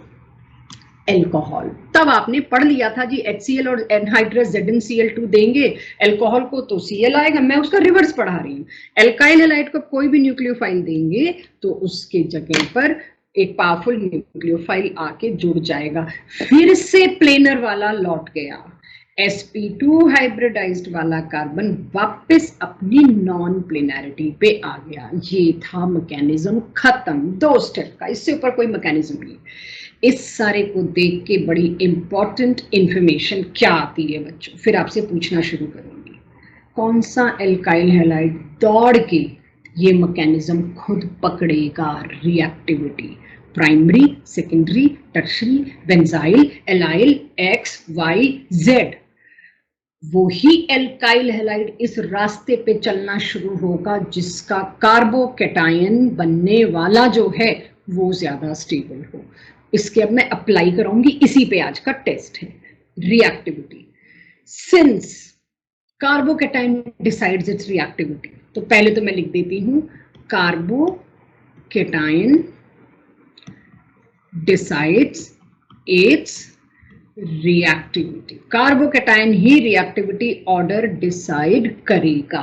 एल्कोहल। तब आपने पढ़ लिया था जी HCl और एनहाइड्रस ZnCl2 देंगे एल्कोहल को तो Cl आएगा। मैं उसका रिवर्स पढ़ा रही हूँ। एल्काइल हैलाइड को कोई भी न्यूक्लियोफाइल देंगे तो उसके जगह पर एक पावरफुल न्यूक्लियोफाइल आके जुड़ जाएगा। फिर से प्लेनर वाला लौट गया, sp2 हाइब्रिडाइज्ड वाला कार्बन वापस अपनी नॉन प्लेनैरिटी पे आ गया। ये था मैकेनिज्म, खत्म। 2 स्टेप का, इससे ऊपर कोई मैकेनिज्म नहीं। इस सारे को देख के बड़ी इंपॉर्टेंट इंफॉर्मेशन क्या आती है बच्चों? फिर आपसे पूछना शुरू करूंगी, कौन सा एल्काइल हैलाइड दौड़ के ये मैकेनिज्म खुद पकड़ेगा reactivity, primary, secondary, tertiary, benzyl, allyl, X, Y, Z. वो ही एल्काइल हैलाइड इस रास्ते पे चलना शुरू होगा जिसका कार्बोकैटायन बनने वाला जो है वो ज्यादा स्टेबल हो। इसके अब मैं अप्लाई कराऊंगी, इसी पे आज का टेस्ट है। Reactivity, since carbocation decides its reactivity, तो पहले तो मैं लिख देती हूं carbocation decides its reactivity. Carbocation ही रिएक्टिविटी ऑर्डर डिसाइड करेगा।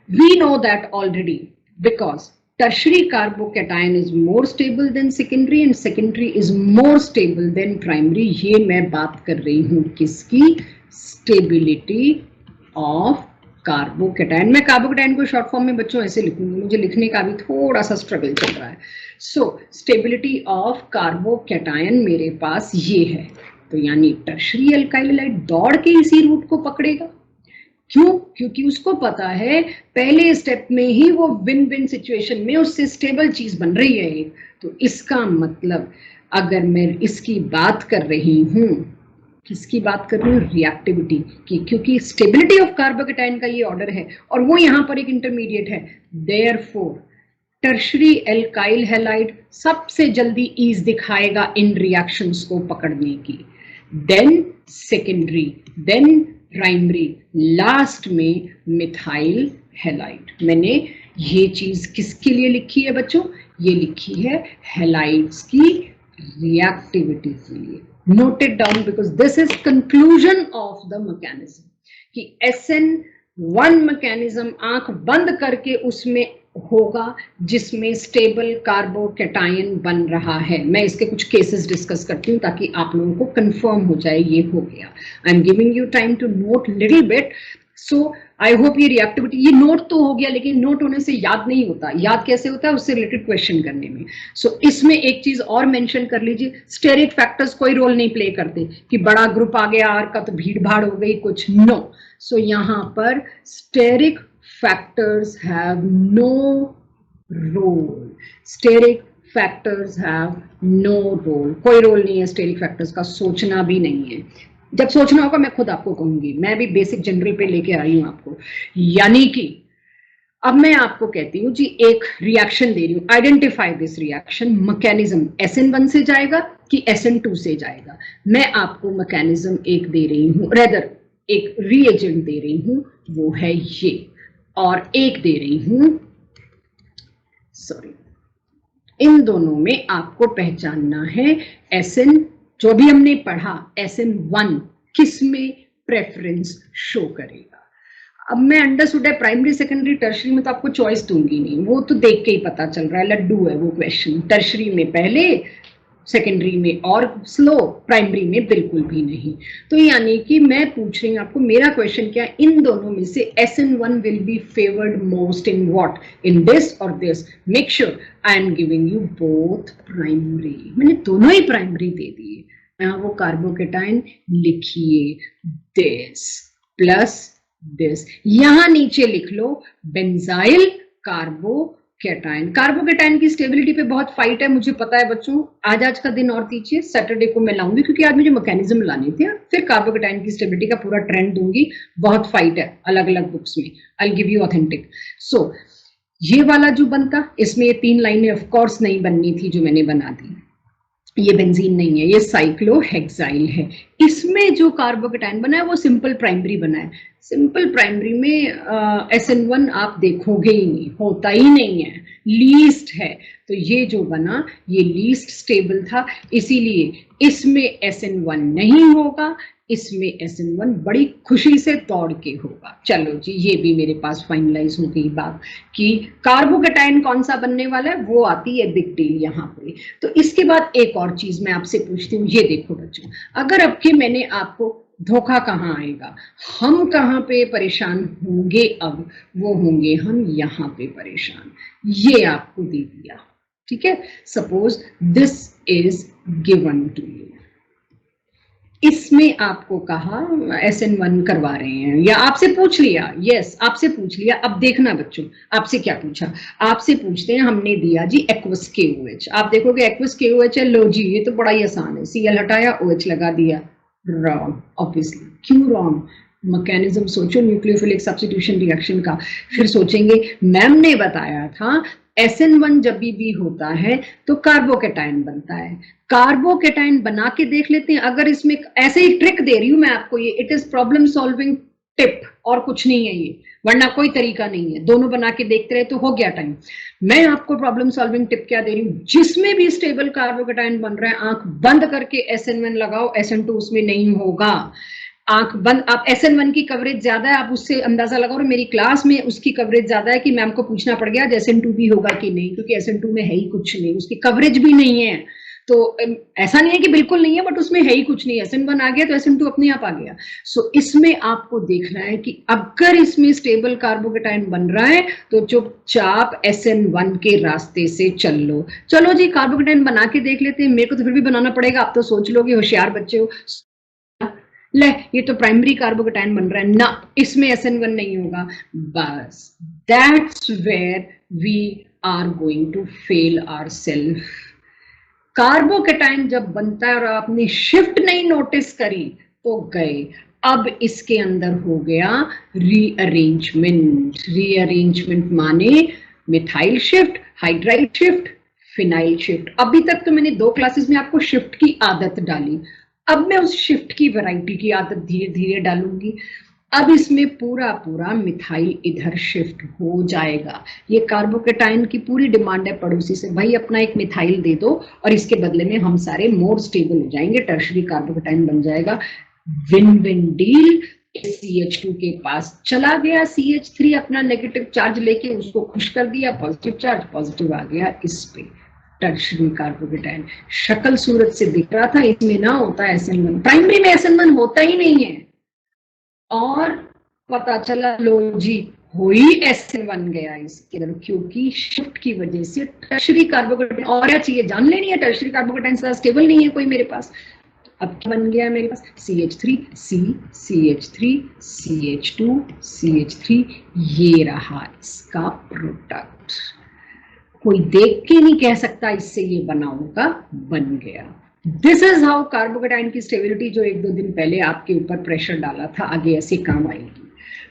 We know that already because tertiary carbocation is more stable than secondary and secondary is more stable than primary। ये मैं बात कर रही हूं किसकी? Stability of carbocation. मैं कार्बोकैटायन को शॉर्ट फॉर्म में बच्चों ऐसे लिखूंगी, मुझे लिखने का भी थोड़ा सा स्ट्रगल चल रहा है। सो स्टेबिलिटी ऑफ कार्बोकैटायन मेरे पास ये है, तो यानी टर्शरी अल्काइल हैलाइड दौड़ के इसी रूट को पकड़ेगा। क्यों? क्योंकि उसको पता है पहले स्टेप में ही वो विन विन सिचुएशन में उससे स्टेबल चीज बन रही है। तो इसका मतलब अगर मैं इसकी बात कर रही हूं, किसकी बात कर रही हूँ? रिएक्टिविटी की, क्योंकि स्टेबिलिटी ऑफ कार्बोकैटायन का ये ऑर्डर है और वो यहां पर एक इंटरमीडिएट है। देयरफॉर टर्शरी एल्काइल हैलाइड सबसे जल्दी ईज दिखाएगा इन रिएक्शंस को पकड़ने की, then secondary, then primary, last में मिथाइल हैलाइड। मैंने ये चीज किसके लिए लिखी है बच्चों? ये लिखी है हैलाइड्स की रिएक्टिविटी के लिए। Note it down because this is conclusion of the mechanism कि SN1 मैकेनिज्म आंख बंद करके उसमें होगा जिसमें स्टेबल कार्बोकैटायन बन रहा है। मैं इसके कुछ केसेस डिस्कस करती हूँ ताकि आप लोगों को कंफर्म हो जाए ये हो गया। I am giving you time to note little bit. So I hope ये रिएक्टिविटी, ये नोट तो हो गया लेकिन नोट होने से याद नहीं होता। याद कैसे होता है? उससे रिलेटेड क्वेश्चन करने में। सो इसमें एक चीज और मेंशन कर लीजिए, स्टेरिक फैक्टर्स कोई रोल नहीं प्ले करते कि बड़ा ग्रुप आ गया आर का तो भीड़ भाड़ हो गई कुछ, नो। सो यहां पर steric factors have no role। steric factors have no role, कोई रोल नहीं है स्टेरिक फैक्टर्स का, सोचना भी नहीं है। जब सोचना होगा मैं खुद आपको कहूंगी, मैं भी बेसिक जनरल पे लेके आई हूं आपको। यानी कि अब मैं आपको कहती हूं जी एक रिएक्शन दे रही हूं, identify this reaction, mechanism SN1 से जाएगा कि SN2 से जाएगा। मैं आपको मैकेनिज्म एक दे रही हूं, रेदर एक रिएजेंट दे रही हूं, वो है ये, और एक दे रही हूं, सॉरी, इन दोनों में आपको पहचानना है SN, जो भी हमने पढ़ा SN1 किस में प्रेफरेंस शो करेगा। अब मैं अंडरस्टूड है प्राइमरी सेकेंडरी टर्शरी में तो आपको चॉइस दूंगी नहीं, वो तो देख के ही पता चल रहा है, लड्डू है वो क्वेश्चन। टर्शरी में पहले, सेकेंडरी में और स्लो, प्राइमरी में बिल्कुल भी नहीं। तो यानी कि मैं पूछ रही हूँ आपको, मेरा क्वेश्चन क्या है, इन दोनों में से SN1 will be favoured most in what? In this और this. Make sure I am giving you both primary. मैंने दोनों ही प्राइमरी दे दिए। यहाँ वो कार्बोकैटायन लिखिए, दिस प्लस दिस। यहां नीचे लिख लो बेंजाइल कार्बोकैटायन। कार्बोकैटायन की स्टेबिलिटी पे बहुत फाइट है, मुझे पता है बच्चों। आज का दिन और दीजिए, सैटरडे को मैं लाऊंगी क्योंकि आज मुझे मैकेनिज्म लाने थे, फिर कार्बोकैटायन की स्टेबिलिटी का पूरा ट्रेंड दूंगी। बहुत फाइट है अलग अलग बुक्स में, आई गिव यू ऑथेंटिक। सो ये वाला जो बनता, इसमें ये 3 लाइनें ऑफ कोर्स नहीं बननी थी जो मैंने बना दी। ये बेंजीन नहीं है, ये साइक्लोहेक्साइल है। इसमें जो कार्बोकैटायन बना है वो सिंपल प्राइमरी बना है। सिंपल प्राइमरी में SN1 आप देखोगे ही नहीं, होता ही नहीं है, लीस्ट है। तो ये जो बना ये लीस्ट स्टेबल था, इसीलिए इसमें SN1 नहीं होगा, इसमें SN1 बड़ी खुशी से दौड़ के होगा। चलो जी, ये भी मेरे पास फाइनलाइज हो गई बात कि कार्बोकैटायन कौन सा बनने वाला है, वो आती है बिग डील यहाँ पे। तो इसके बाद एक और चीज मैं आपसे पूछती हूँ, ये देखो बच्चों, अगर अब के मैंने आपको धोखा कहाँ आएगा, हम कहाँ पे परेशान होंगे, अब वो होंगे हम यहाँ पे परेशान। ये आपको दे दिया, ठीक है। Suppose this is given to you, इसमें आपको कहा SN1 करवा रहे हैं या आपसे पूछ लिया, यस आपसे पूछ लिया। अब देखना बच्चों, आपसे क्या पूछा, आपसे पूछते हैं हमने दिया जी एक्वस KOH, आप देखोगे एक्वस KOH है, लो जी ये तो बड़ा ही आसान है, Cl हटाया OH लगा दिया, रॉन्ग ऑब्वियसली। क्यों रॉन्ग? मैकेनिज्म सोचो न्यूक्लियोफिलिक सब्स्टिट्यूशन रिएक्शन का। फिर सोचेंगे मैम ने बताया था SN1 जब भी होता है तो कार्बोकेटाइन बनता है, कार्बोकेटाइन बना के देख लेते हैं। अगर इसमें ऐसे ही ट्रिक दे रही हूं मैं आपको, ये it is problem solving tip और कुछ नहीं है ये, वरना कोई तरीका नहीं है, दोनों बना के देखते रहे तो हो गया टाइम। मैं आपको प्रॉब्लम सॉल्विंग टिप क्या दे रही हूँ, जिसमें भी स्टेबल कार्बोकेटाइन बन रहा है आंख बंद करके SN1 लगाओ, SN2 उसमें नहीं होगा। आंख बंद, आप SN1 की कवरेज ज्यादा है, आप उससे अंदाजा लगाओ, और मेरी क्लास में उसकी कवरेज ज्यादा है कि मैम को पूछना पड़ गया SN2 भी होगा कि नहीं, क्योंकि SN2 में है ही कुछ नहीं, उसकी कवरेज भी नहीं है। तो ऐसा नहीं है कि बिल्कुल नहीं है, बट उसमें है ही कुछ नहीं, SN1 आ गया तो SN2 अपने आप आ गया। सो इसमें आपको देखना है कि अगर इसमें स्टेबल कार्बोकेटाइन बन रहा है तो चुपचाप SN1 के रास्ते से चल लो। चलो जी कार्बोकेटाइन बना के देख लेते हैं, मेरे को तो फिर भी बनाना पड़ेगा, आप तो सोच लोगे होशियार बच्चे हो, ले ये तो प्राइमरी कार्बोकेटाइन बन रहा है ना, इसमें SN1 नहीं होगा। बस that's where we are going to fail ourself. Carbocation जब बनता है और आपने शिफ्ट नहीं नोटिस करी तो गए। अब इसके अंदर हो गया रीअरेंजमेंट, रीअरेंजमेंट माने methyl shift, hydride shift, phenyl shift. अभी तक तो मैंने 2 क्लासेस में आपको शिफ्ट की आदत डाली, अब मैं उस शिफ्ट की वैरायटी की आदत धीरे धीरे डालूंगी। अब इसमें पूरा पूरा मिथाइल इधर शिफ्ट हो जाएगा। ये कार्बोकेटाइन की पूरी डिमांड है पड़ोसी से, भाई अपना एक मिथाइल दे दो और इसके बदले में हम सारे मोर स्टेबल हो जाएंगे, टर्शरी कार्बोकेटाइन बन जाएगा। Win win deal. CH2 के पास चला गया, CH3 अपना नेगेटिव चार्ज लेके उसको खुश कर दिया, पॉजिटिव चार्ज पॉजिटिव आ गया इस पे टर्शरी कार्बोकेटाइन। शक्ल सूरत से दिख रहा था इसमें ना होता है SN1, प्राइमरी में SN1 होता ही नहीं है, और पता चला लो जी हो ही SN1 गया इसके अंदर, क्योंकि शिफ्ट की वजह से टर्शरी कार्बोकेटाइन। और क्या चाहिए, जान लेनी है, टर्शरी कार्बोकेटाइन से स्टेबल नहीं है कोई मेरे पास। अब क्या बन गया मेरे पास, CH3 C, CH3 CH2 CH3, ये रहा इसका प्रोडक्ट। कोई देख के नहीं कह सकता इससे ये बना होगा, बन गया। दिस इज हाउ कार्बोकेटाइन की स्टेबिलिटी जो 1-2 दिन पहले आपके ऊपर प्रेशर डाला था आगे ऐसे काम आएगी।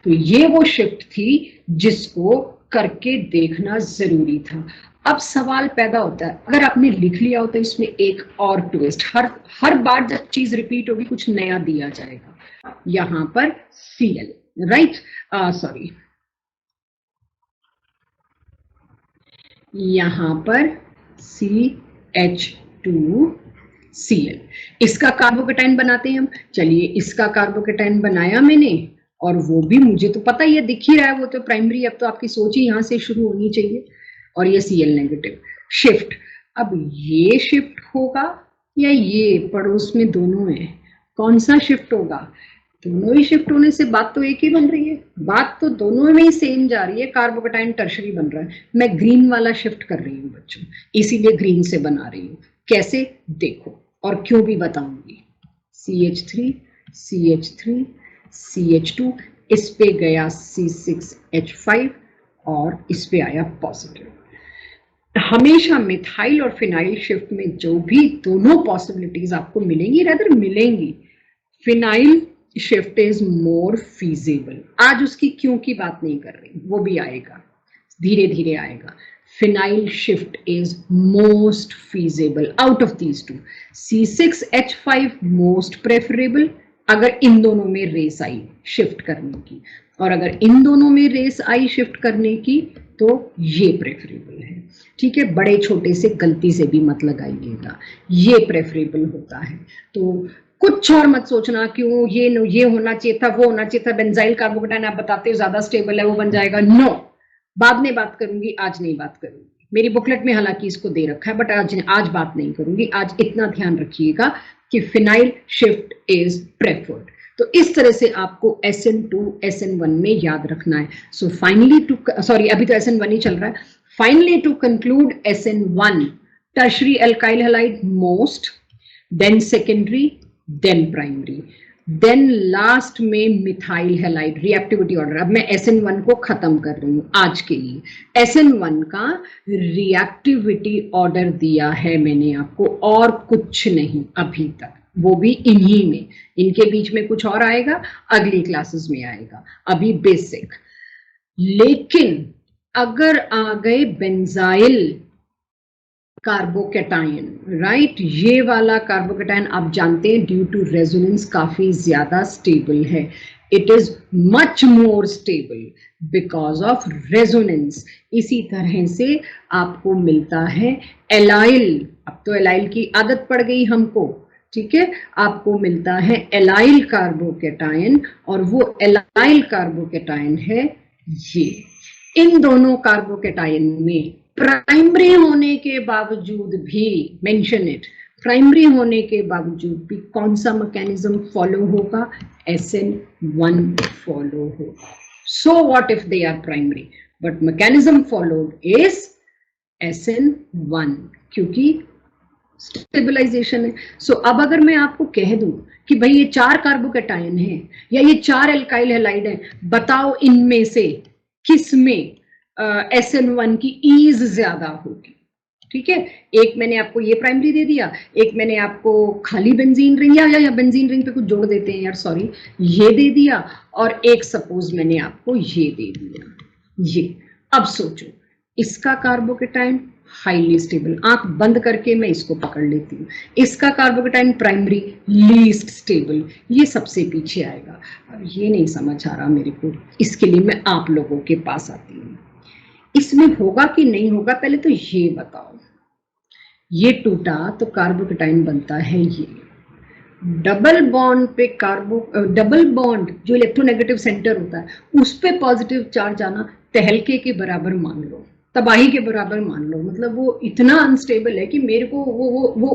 तो ये वो शिफ्ट थी जिसको करके देखना जरूरी था। अब सवाल पैदा होता है, अगर आपने लिख लिया हो तो इसमें एक और ट्विस्ट, हर बार जब चीज रिपीट होगी कुछ नया दिया जाएगा। यहां पर Cl, राइट, सॉरी, यहां पर CH2Cl, इसका कार्बोकेटाइन बनाते हैं हम। चलिए इसका कार्बोकेटाइन बनाया मैंने, और वो भी मुझे तो पता ही है, दिख ही रहा है वो तो प्राइमरी। अब तो आपकी सोच ही यहां से शुरू होनी चाहिए। और ये Cl नेगेटिव शिफ्ट, अब ये शिफ्ट होगा या ये, पड़ोस में दोनों है, कौन सा शिफ्ट होगा? दोनों ही शिफ्ट होने से बात तो एक ही बन रही है, बात तो दोनों में ही सेम जा रही है, कार्बोकेटाइन टर्शरी बन रहा है। मैं ग्रीन वाला शिफ्ट कर रही हूँ बच्चों, इसीलिए ग्रीन से बना रही हूँ। कैसे देखो, और क्यों भी बताऊंगी। CH3 CH3 CH2, इस पे गया C6H5 और इस पे आया पॉजिटिव। हमेशा मिथाइल और फिनाइल शिफ्ट में जो भी दोनों पॉसिबिलिटीज आपको मिलेंगी, रेदर मिलेंगी, phenyl shift is more feasible. आज उसकी क्यों की बात नहीं कर रही, वो भी आएगा, धीरे धीरे आएगा। Phenyl shift is most feasible out of these two. C6H5 most preferable अगर इन दोनों में रेस आई शिफ्ट करने की, और अगर इन दोनों में रेस आई शिफ्ट करने की तो ये प्रेफरेबल है। ठीक है, बड़े छोटे से गलती से भी मत लगाइएगा, ये प्रेफरेबल होता है। तो कुछ और मत सोचना क्यों ये होना चाहिए था, वो होना चाहिए था। बेंजाइल कार्बोकेटाइन आप बताते हो ज्यादा स्टेबल है, वो बन जाएगा। नो, बाद में बात करूंगी, आज नहीं बात करूंगी। मेरी बुकलेट में हालांकि इसको दे रखा है, बट आज बात नहीं करूंगी। आज इतना ध्यान रखिएगा कि फिनाइल शिफ्ट इज प्रेफर्ड। तो इस तरह से आपको SN2 SN1 में याद रखना है। सो फाइनली अभी तो SN1 ही चल रहा है। Finally to conclude, SN1 tertiary alkyl halide most, then secondary then primary, then last में मिथाइल हैलाइड रिएक्टिविटी ऑर्डर। अब मैं SN1 को खत्म कर रही हूं आज के लिए। SN1 का रिएक्टिविटी ऑर्डर दिया है मैंने आपको, और कुछ नहीं अभी तक, वो भी इन्हीं में। इनके बीच में कुछ और आएगा, अगली क्लासेस में आएगा, अभी बेसिक। लेकिन अगर आ गए बेंजाइल कार्बोकेटाइन, राइट, ये वाला कार्बोकेटाइन आप जानते हैं ड्यू टू रेजोनेंस काफी ज्यादा स्टेबल है। It is much more stable because of resonance. इसी तरह से आपको मिलता है एलाइल। अब तो एलाइल की आदत पड़ गई हमको, ठीक है। आपको मिलता है एलाइल कार्बोकेटाइन, और वो एलाइल कार्बोकेटाइन है ये। इन दोनों कार्बोकेटाइन में प्राइमरी होने के बावजूद भी, मेंशन इट, प्राइमरी होने के बावजूद भी कौन सा मैकेनिज्म फॉलो होगा? SN1 फॉलो होगा। So what if they are primary, but mechanism followed is SN1, क्योंकि स्टेबलाइजेशन है। सो अब अगर मैं आपको कह दूं कि भाई ये 4 कार्बोकेटाइन है या ये 4 एल्काइल हैलाइड है, बताओ इनमें से किसमें SN1 की ईज ज्यादा होगी? ठीक है, एक मैंने आपको ये प्राइमरी दे दिया, एक मैंने आपको खाली बेंजीन रिंग या बेंजीन रिंग पे कुछ जोड़ देते हैं यार, सॉरी, ये दे दिया, और एक सपोज मैंने आपको ये दे दिया, ये। अब सोचो, इसका कार्बोकेटाइन हाईली स्टेबल, आंख बंद करके मैं इसको पकड़ लेती हूँ, इसका कार्बोकेटाइन प्राइमरी लीस्ट स्टेबल, ये सबसे पीछे आएगा। अब ये नहीं समझ आ रहा मेरे को, इसके लिए मैं आप लोगों के पास आती हूँ। इसमें होगा कि नहीं होगा, पहले तो ये बताओ। ये टूटा तो कार्बोकेटाइन बनता है ये। डबल बॉन्ड पे डबल बॉन्ड जो इलेक्ट्रोनेगेटिव सेंटर होता है, उस पे पॉजिटिव चार्ज आना तहलके के बराबर मान लो, तबाही के बराबर मान लो। मतलब वो इतना अनस्टेबल है कि मेरे को वो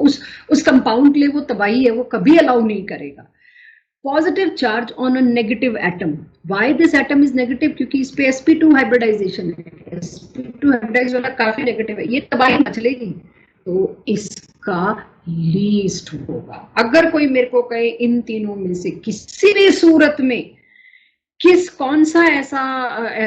उस कंपाउंड के लिए वो तबाही है, वो कभी अलाउ नहीं करेगा। Positive charge on a negative atom. Why this atom is negative? क्योंकि इस पे sp2 हाइब्रिडाइजेशन है, sp2 हाइब्रिडाइज वाला काफी नेगेटिव है, ये तबाही ना चलेगी, तो इसका लीस्ट होगा। अगर कोई मेरे को कहे इन तीनों में से किसी भी सूरत में कौन सा ऐसा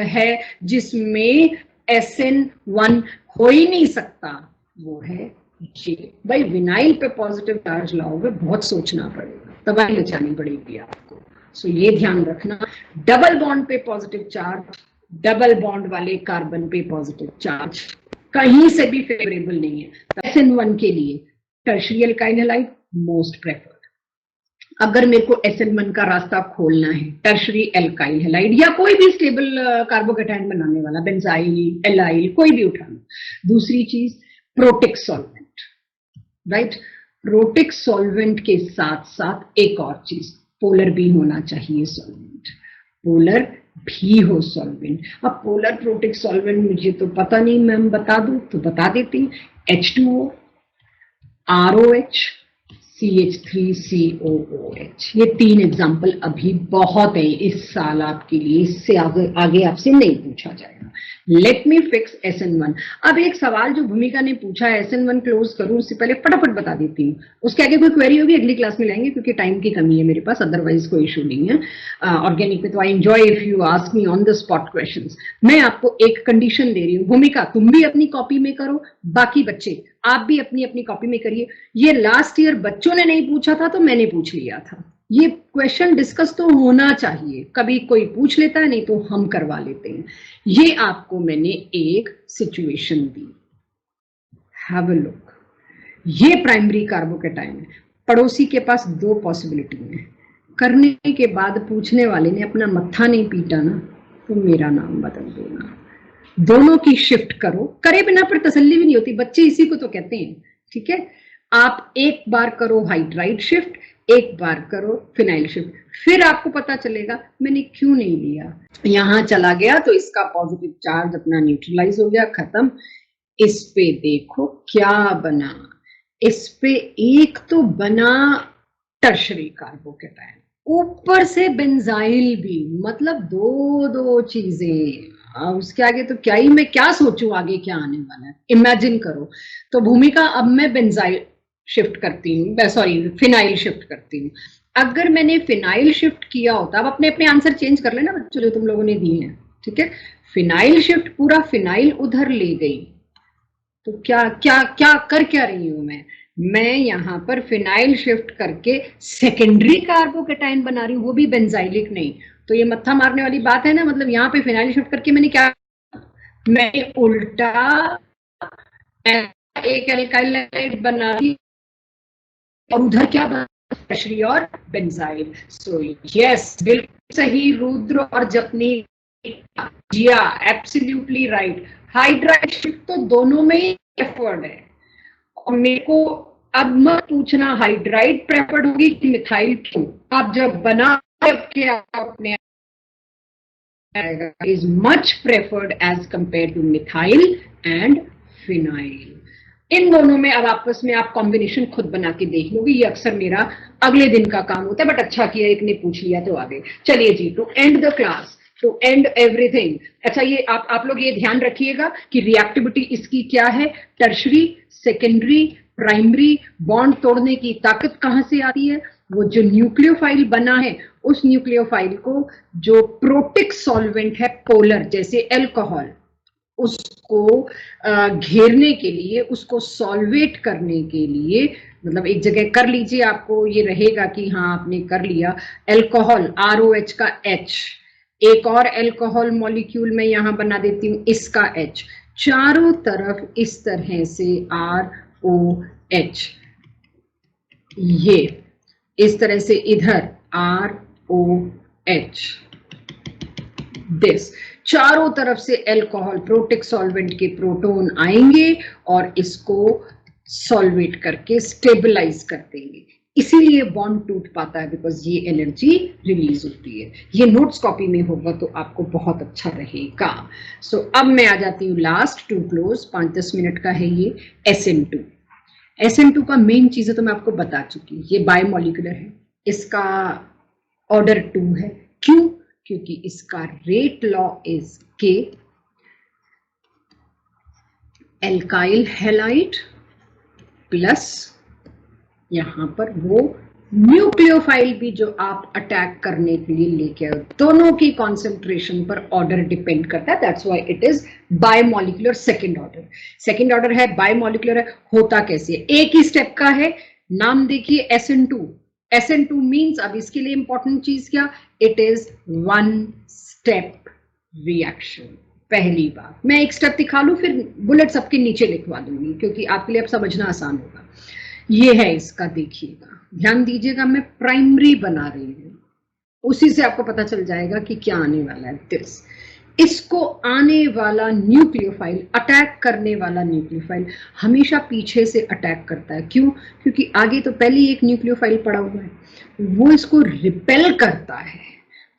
है जिसमें SN1 हो ही नहीं सकता, वो है ये। भाई विनाइल पे पॉजिटिव चार्ज लाओगे, बहुत सोचना पड़ेगा, तबाही मचानी पड़ेगी आपको। सो ये ध्यान रखना, डबल बॉन्ड पे पॉजिटिव चार्ज, डबल बॉन्ड वाले कार्बन पे पॉजिटिव चार्ज कहीं से भी फेवरेबल नहीं है। SN1 के लिए tertiary alkyl halide most preferred. अगर मेरे को SN1 का रास्ता खोलना है, टर्शियरी एल्काइल हैलाइड या कोई भी स्टेबल कार्बोकेटाइन बनाने वाला, बेंजाइल, एलाइल, कोई भी उठाना। दूसरी चीज, protic solvent, right. Protic solvent के साथ साथ एक और चीज, पोलर भी होना चाहिए सॉल्वेंट, पोलर भी हो सॉल्वेंट। अब पोलर प्रोटिक सॉल्वेंट मुझे तो पता नहीं, मैम बता दूं तो बता देती हूँ। H2O, ROH, CH3COOH, ये 3 एग्जाम्पल अभी बहुत है इस साल आपके लिए, इससे आगे आपसे नहीं पूछा जाएगा। Let me fix SN1। अब एक सवाल जो भूमिका ने पूछा है, SN1 क्लोज करूं उससे पहले फटाफट बता देती हूँ, उसके आगे कोई क्वेरी होगी अगली क्लास में लाएंगे, क्योंकि टाइम की कमी है मेरे पास, अदरवाइज कोई इशू नहीं है। ऑर्गेनिक में तो I enjoy if you ask me on the spot questions. मैं आपको एक कंडीशन दे रही हूँ, भूमिका तुम भी अपनी कॉपी में करो, बाकी बच्चे आप भी अपनी अपनी कॉपी में करिए। ये लास्ट ईयर बच्चों ने नहीं पूछा था तो मैंने पूछ लिया था, ये क्वेश्चन डिस्कस तो होना चाहिए, कभी कोई पूछ लेता है, नहीं तो हम करवा लेते हैं। ये आपको मैंने एक situation the, have a look. ये प्राइमरी कार्बोकेटाइन है, पड़ोसी के पास 2 पॉसिबिलिटी है, करने के बाद पूछने वाले ने अपना मत्था नहीं पीटा ना, तो मेरा नाम बदल देना। दोनों की शिफ्ट करो, करे बिना पर तसल्ली भी नहीं होती, बच्चे इसी को तो कहते हैं, ठीक है। आप एक बार करो हाइड्राइड शिफ्ट, एक बार करो फिनाइल शिफ्ट, फिर आपको पता चलेगा मैंने क्यों नहीं लिया। यहां चला गया तो इसका पॉजिटिव चार्ज अपना न्यूट्रलाइज हो गया, खत्म। इस पे देखो क्या बना, इस पे एक तो बना टर्शियरी कार्बोकेटाइन, ऊपर से बेंजाइल भी, मतलब 2 चीजें। उसके आगे तो क्या ही, मैं क्या सोचूं आगे क्या आने वाला है, इमेजिन करो। तो भूमिका, अब मैं बेंजाइल, शिफ्ट करती हूँ, सॉरी फिनाइल शिफ्ट करती हूँ। अगर मैंने फिनाइल शिफ्ट किया होता, अब अपने अपने आंसर चेंज कर लेना बच्चों जो तुम लोगों ने दिए हैं, ठीक है। फिनाइल शिफ्ट, पूरा फिनाइल उधर ले गई, तो क्या क्या क्या कर क्या रही हूं मैं यहां पर फिनाइल शिफ्ट करके सेकेंडरी कार्बोकेटाइन बना रही हूँ, वो भी बेंजाइलिक नहीं। तो ये मत्था मारने वाली बात है ना, मतलब यहाँ पे फिनाइल शिफ्ट करके मैंने क्या, मैंने उल्टा एक एल्काइल बना दी और उधर क्या बना, टर्शरी और बेंजाइल। सो यस, बिल्कुल सही रुद्र और जपनी, जिया एब्सोल्युटली राइट। हाइड्राइड शिफ्ट तो दोनों में ही प्रेफर्ड है, और मेरे को अब मत पूछना हाइड्राइड प्रेफर्ड होगी कि मिथाइल, क्यों, आप जब बना के अपने is much preferred as compared to methyl and phenyl। इन दोनों में अब आपस में आप कॉम्बिनेशन खुद बना के देख लोगे, ये अक्सर मेरा अगले दिन का काम होता है, बट अच्छा किया एक ने पूछ लिया तो आगे। चलिए जी, to end the class, to end everything, अच्छा ये आप लोग ये ध्यान रखिएगा कि रिएक्टिविटी इसकी क्या है, टर्शरी, सेकेंडरी, प्राइमरी, बॉन्ड तोड़ने की ताकत कहां से आती है, वो जो न्यूक्लियोफाइल बना है उस न्यूक्लियोफाइल को जो प्रोटिक सॉल्वेंट है पोलर जैसे अल्कोहल, उसको घेरने के लिए, उसको सॉल्वेट करने के लिए, मतलब एक जगह कर लीजिए, आपको ये रहेगा कि हाँ आपने कर लिया, अल्कोहल ROH का H, एक और अल्कोहल मॉलिक्यूल मैं यहां बना देती हूं इसका H, चारों तरफ इस तरह से ROH, ये इस तरह से इधर ROH, दिस, चारों तरफ से अल्कोहल प्रोटिक सॉल्वेंट के प्रोटॉन आएंगे और इसको सॉल्वेट करके स्टेबलाइज कर देंगे, इसीलिए बॉन्ड टूट पाता है, बिकॉज ये एनर्जी रिलीज होती है। ये नोट्स कॉपी में होगा तो आपको बहुत अच्छा रहेगा। सो अब मैं आ जाती हूँ लास्ट टू क्लोज, 5-10 मिनट का है ये। SN2, SN2 का मेन चीजें तो मैं आपको बता चुकी, ये बायोमोलिकुलर है, इसका ऑर्डर 2 है, क्यों, क्योंकि इसका rate law is K, alkyl halide plus यहां पर वो न्यूक्लियोफाइल भी जो आप अटैक करने के लिए लेके आओ, दोनों की कॉन्सेंट्रेशन पर ऑर्डर डिपेंड करता है, that's why it is biomolecular second order. Second order है, बायोमोलिकुलर है, होता कैसे है, एक ही स्टेप का है, नाम देखिए SN2, SN2 मीन्स, अब इसके लिए इंपॉर्टेंट चीज क्या, it is one step reaction. पहली बात, मैं एक स्टेप दिखा लूं फिर बुलेट सबके नीचे लिखवा दूंगी क्योंकि आपके लिए अब समझना आसान होगा। ये है इसका, देखिएगा ध्यान दीजिएगा, मैं प्राइमरी बना रही हूं, उसी से आपको पता चल जाएगा कि क्या आने वाला है। दिस, इसको आने वाला न्यूक्लियोफाइल, अटैक करने वाला न्यूक्लियोफाइल हमेशा पीछे से अटैक करता है, क्यों, क्योंकि आगे तो पहले ही एक न्यूक्लियोफाइल पड़ा हुआ है, वो इसको रिपेल करता है।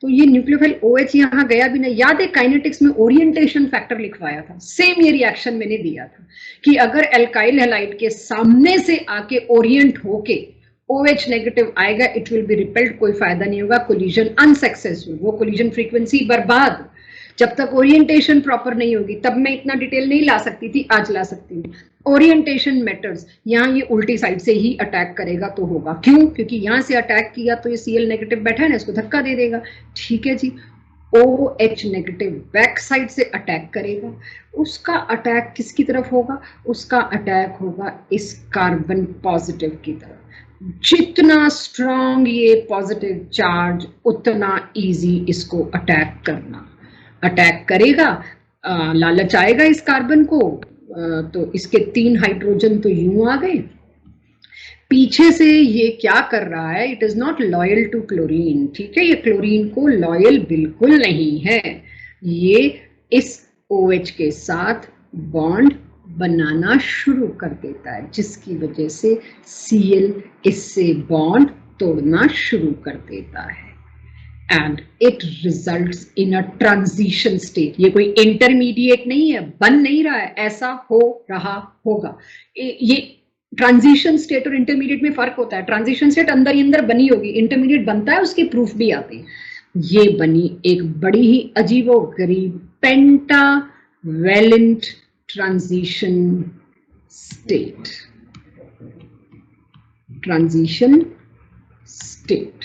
तो ये न्यूक्लियोफाइल OH यहाँ गया भी नहीं, याद है काइनेटिक्स में ओरिएंटेशन फैक्टर लिखवाया था, सेम ये रिएक्शन मैंने दिया था कि अगर एल्काइल हैलाइड के सामने से आके ओरिएंट होके OH नेगेटिव आएगा, इट विल बी रिपेल्ड, कोई फायदा नहीं होगा, कोलिजन अनसक्सेसफुल, वो कोलिजन फ्रीक्वेंसी बर्बाद। जब तक ओरिएंटेशन प्रॉपर नहीं होगी, तब मैं इतना डिटेल नहीं ला सकती थी, आज ला सकती हूँ। ओरिएंटेशन मैटर्स, यहाँ ये उल्टी साइड से ही अटैक करेगा तो होगा, क्यों, क्योंकि यहाँ से अटैक किया तो ये Cl नेगेटिव बैठा है ना, इसको धक्का दे देगा, ठीक है जी। OH नेगेटिव बैक साइड से अटैक करेगा, उसका अटैक किसकी तरफ होगा, उसका अटैक होगा इस कार्बन पॉजिटिव की तरफ। जितना स्ट्रॉन्ग ये पॉजिटिव चार्ज, उतना इजी इसको अटैक करना, अटैक करेगा, लालच आएगा इस कार्बन को, तो इसके 3 हाइड्रोजन तो यूं आ गए, पीछे से ये क्या कर रहा है, it is not loyal to chlorine, ठीक है, ये क्लोरीन को लॉयल बिल्कुल नहीं है, ये इस OH के साथ बॉन्ड बनाना शुरू कर देता है, जिसकी वजह से Cl इससे बॉन्ड तोड़ना शुरू कर देता है, and it results in a transition state. ये कोई इंटरमीडिएट नहीं है, बन नहीं रहा है, ऐसा हो रहा होगा। ये ट्रांजिशन स्टेट और इंटरमीडिएट में फर्क होता है, ट्रांजिशन स्टेट अंदर ही अंदर बनी होगी, इंटरमीडिएट बनता है, उसके प्रूफ भी आते हैं। ये बनी एक बड़ी ही अजीबोगरीब pentavalent transition state. Transition state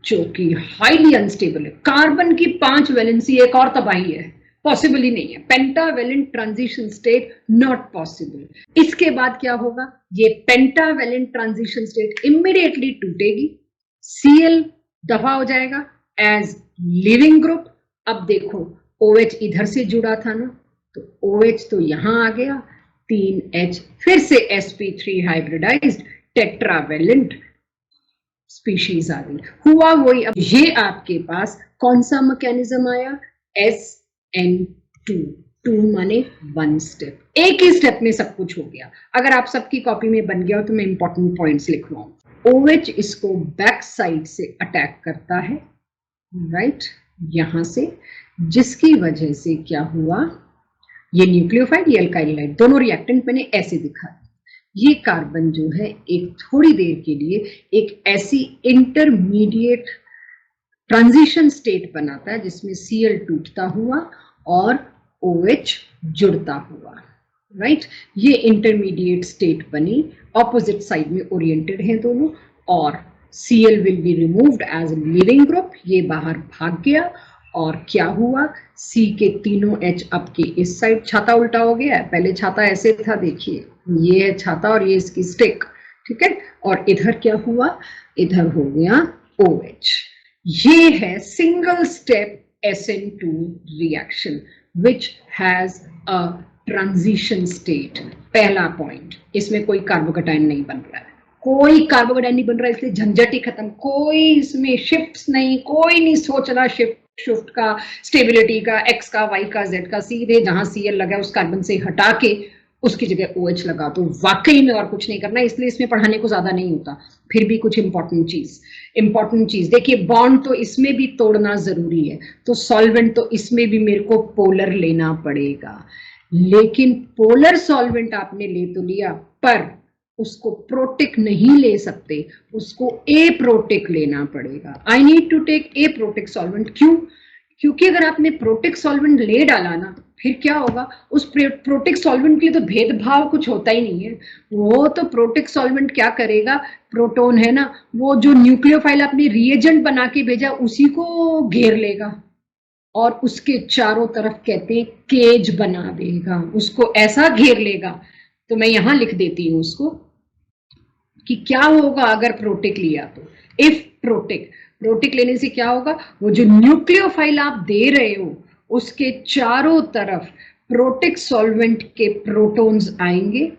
जो कि हाईली अनस्टेबल है। कार्बन की 5 वैलेंसी एक और तबाही है, पॉसिबल ही नहीं है। Pentavalent transition state not possible. इसके बाद क्या होगा, ये पेंटावेलेंट ट्रांजिशन स्टेट इमीडिएटली टूटेगी, Cl दफा हो जाएगा एज लिविंग ग्रुप। अब देखो OH इधर से जुड़ा था ना, तो OH तो यहां आ गया, 3H फिर से sp3 हाइब्रिडाइज्ड टेट्रावेलेंट स्पीशीज आ गई। हुआ वही, अब ये आपके पास कौन सा मैकेनिज्म आया, SN2, 2 माने 1 स्टेप, एक ही स्टेप में सब कुछ हो गया। अगर आप सबकी कॉपी में बन गया हो तो मैं इंपॉर्टेंट पॉइंट्स लिख रहा हूं। OH इसको बैक साइड से अटैक करता है, राइट, यहां से, जिसकी वजह से क्या हुआ, ये न्यूक्लियोफाइल, ये अल्काइलाइड, दोनों रिएक्टेंट मैंने ऐसे दिखा। ये कार्बन जो है एक थोड़ी देर के लिए एक ऐसी इंटरमीडिएट ट्रांजिशन स्टेट बनाता है जिसमें Cl टूटता हुआ और OH जुड़ता हुआ, राइट। ये इंटरमीडिएट स्टेट बनी, ऑपोजिट साइड में ओरिएंटेड हैं दोनों, और Cl will be removed as leaving group, ये बाहर भाग गया, और क्या हुआ, C के तीनों H अब के इस साइड, छाता उल्टा हो गया है, पहले छाता ऐसे था, देखिए ये है छाता और ये इसकी स्टिक, ठीक है, और इधर क्या हुआ, इधर हो गया OH। ये है single step SN2 reaction which has a transition state. पहला पॉइंट, इसमें कोई कार्बोकैटायन नहीं बन रहा है, कोई कार्बोकैटायन नहीं बन रहा है, इसलिए झंझट ही खत्म, कोई इसमें शिफ्ट्स नहीं, कोई नहीं सोच रहा शिफ्ट का, स्टेबिलिटी का, X का, Y का, Z का, सीधे जहां Cl लगा उस कार्बन से हटा के उसकी जगह OH लगा, तो वाकई में और कुछ नहीं करना, इसलिए इसमें पढ़ाने को ज्यादा नहीं होता। फिर भी कुछ इंपॉर्टेंट चीज देखिए, बॉन्ड तो इसमें भी तोड़ना जरूरी है, तो सॉल्वेंट तो इसमें भी मेरे को पोलर लेना पड़ेगा, लेकिन पोलर सॉल्वेंट आपने ले तो लिया, पर उसको प्रोटिक नहीं ले सकते, उसको एप्रोटिक लेना पड़ेगा। I need to take aprotic solvent. क्यों? क्योंकि अगर आपने प्रोटिक सॉल्वेंट ले डाला ना, फिर क्या होगा, उस प्रोटिक सॉल्वेंट के लिए तो भेदभाव कुछ होता ही नहीं है। वो तो प्रोटिक सॉल्वेंट क्या करेगा, प्रोटोन है ना, वो जो न्यूक्लियोफाइल आपने रिएजेंट बना के भेजा उसी को घेर लेगा और उसके चारों तरफ कहते हैं केज बना देगा, उसको ऐसा घेर लेगा। तो मैं यहां लिख देती हूं उसको कि क्या होगा अगर प्रोटिक लिया तो, इफ प्रोटिक लेने से क्या होगा, वो जो न्यूक्लियोफाइल आप दे रहे हो उसके चारों तरफ प्रोटिक सॉल्वेंट के प्रोटॉन्स आएंगे,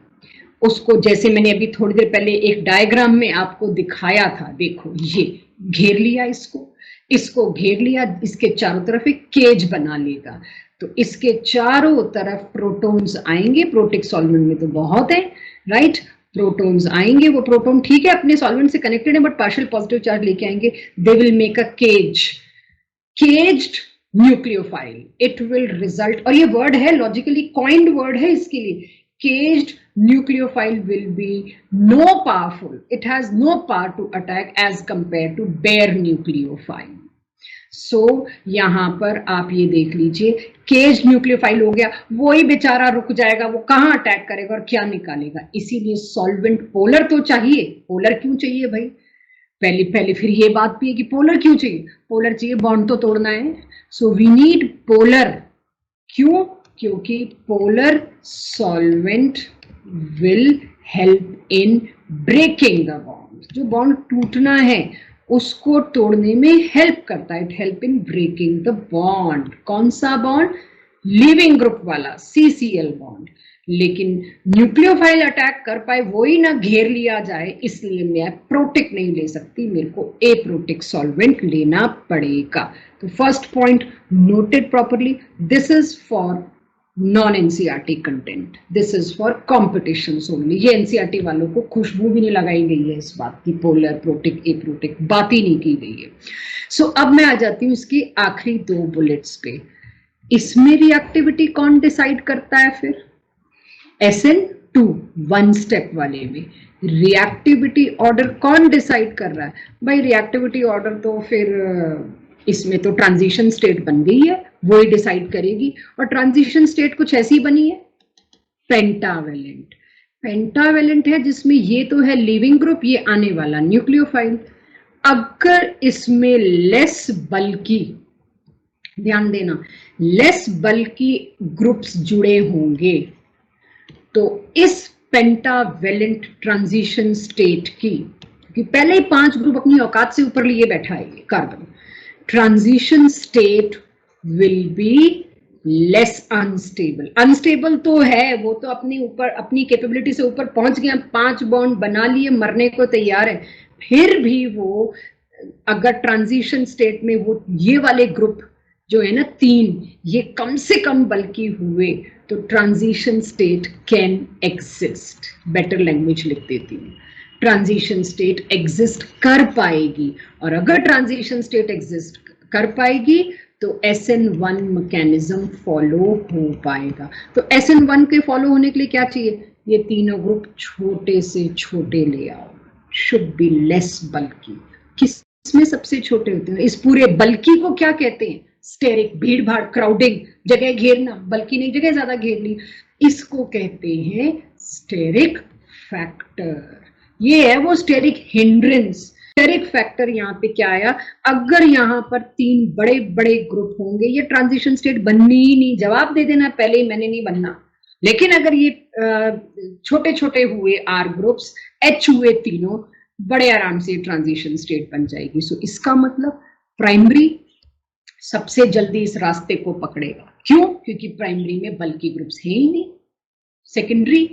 उसको जैसे मैंने अभी थोड़ी देर पहले एक डायग्राम में आपको दिखाया था, देखो ये घेर लिया, इसको घेर लिया, इसके चारों तरफ एक केज बना लेगा, तो इसके चारों तरफ प्रोटॉन्स आएंगे, प्रोटिक सॉल्वेंट में तो बहुत है, राइट, प्रोटॉन्स आएंगे, वो प्रोटॉन ठीक है अपने सॉल्वेंट से कनेक्टेड है बट पार्शियल पॉजिटिव चार्ज लेके आएंगे, they will make a caged nucleophile, it will result, और ये वर्ड है लॉजिकली कॉइंड वर्ड है इसके लिए, caged nucleophile will be no powerful, it has no power to attack as compared to bare nucleophile. So यहां पर आप ये देख लीजिए, केज न्यूक्लियोफाइल हो गया, वही बेचारा रुक जाएगा, वो कहां अटैक करेगा और क्या निकालेगा। इसीलिए सॉल्वेंट पोलर तो चाहिए। पोलर क्यों चाहिए भाई, पहले फिर ये बात भी है कि पोलर क्यों चाहिए, पोलर चाहिए बॉन्ड तो तोड़ना है, सो वी नीड पोलर। क्यों? क्योंकि polar solvent will help in breaking the bond, जो बॉन्ड टूटना है उसको तोड़ने में हेल्प करता है, it help in breaking the bond. कौन सा बॉन्ड? लिविंग ग्रुप वाला CCl बॉन्ड। लेकिन न्यूक्लियोफाइल अटैक कर पाए वही ना घेर लिया जाए, इसलिए मैं प्रोटिक नहीं ले सकती, मेरे को एप्रोटिक सॉल्वेंट लेना पड़ेगा। तो first point noted properly, this is for non NCERT content, this is for competition only. ये एनसीईआरटी वालों को खुशबू भी नहीं लगाई गई है इस बात की, पोलर प्रोटिक एप्रोटिक बात ही नहीं की गई है। सो अब मैं आ जाती हूँ इसकी आखिरी 2 बुलेट्स पे। इसमें रिएक्टिविटी कौन डिसाइड करता है फिर? SN2 1 स्टेप वाले में रिएक्टिविटी ऑर्डर कौन डिसाइड कर रहा है? भाई रिएक्टिविटी ऑर्डर तो फिर इसमें तो ट्रांजिशन स्टेट बन गई है, वो ही डिसाइड करेगी, और ट्रांजिशन स्टेट कुछ ऐसी बनी है पेंटावेलेंट। पेंटावेलेंट है जिसमें ये तो है लीविंग ग्रुप, ये आने वाला न्यूक्लियोफाइल। अगर इसमें लेस बल्कि, ध्यान देना, लेस बल्कि ग्रुप्स जुड़े होंगे तो इस पेंटावेलेंट ट्रांजिशन स्टेट की, क्योंकि पहले ही 5 ग्रुप अपनी औकात से ऊपर लिए बैठा है ये carbon, transition state will be less unstable. Unstable तो है, वो तो अपनी ऊपर, अपनी कैपेबिलिटी से ऊपर पहुंच गया, 5 बॉन्ड बना लिए, मरने को तैयार है, फिर भी वो अगर ट्रांजिशन स्टेट में वो ये वाले ग्रुप जो है ना 3, ये कम से कम बल्कि हुए तो transition state can exist. Better language लिख देती हूँ, ट्रांजिशन स्टेट एग्जिस्ट कर पाएगी, और अगर ट्रांजिशन स्टेट एग्जिस्ट कर पाएगी तो SN1 मैकेनिज्म फॉलो हो पाएगा। तो SN1 के फॉलो होने के लिए क्या चाहिए, ये तीनों ग्रुप छोटे से छोटे ले आओ, शुड बी लेस बल्कि। किसमें सबसे छोटे होते हैं, इस पूरे बल्कि को क्या कहते हैं, स्टेरिक, भीड़ भाड़, क्राउडिंग, जगह घेरना, बल्कि नहीं जगह ज्यादा घेर ली, इसको कहते हैं स्टेरिक फैक्टर। ये है वो स्टेरिक हिंड्रेंस। स्टेरिक फैक्टर यहाँ पे क्या आया, अगर यहाँ पर 3 बड़े बड़े ग्रुप होंगे, ये ट्रांजिशन स्टेट बननी ही नहीं, जवाब दे देना पहले ही, मैंने नहीं बनना। लेकिन अगर ये छोटे छोटे हुए R ग्रुप्स, H हुए तीनों, बड़े आराम से ट्रांजिशन स्टेट बन जाएगी। सो इसका मतलब प्राइमरी सबसे जल्दी इस रास्ते को पकड़ेगा, क्यों, क्योंकि प्राइमरी में बल्कि ग्रुप्स है ही नहीं। सेकेंडरी,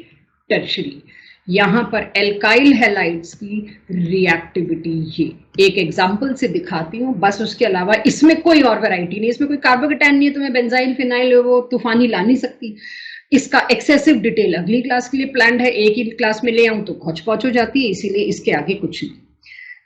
टर्शरी, यहां पर एल्काइल हैलाइड्स की रिएक्टिविटी ये एक एग्जांपल से दिखाती हूं बस, उसके अलावा इसमें कोई और वैरायटी नहीं, इसमें कोई कार्बोकेटाइन नहीं है, तो मैं बेंजाइल फिनाइल वो तूफानी ला नहीं सकती। इसका एक्सेसिव डिटेल अगली क्लास के लिए प्लान्ड है, एक ही क्लास में ले आऊं तो खोच पहुंच हो जाती है, इसीलिए इसके आगे कुछ नहीं।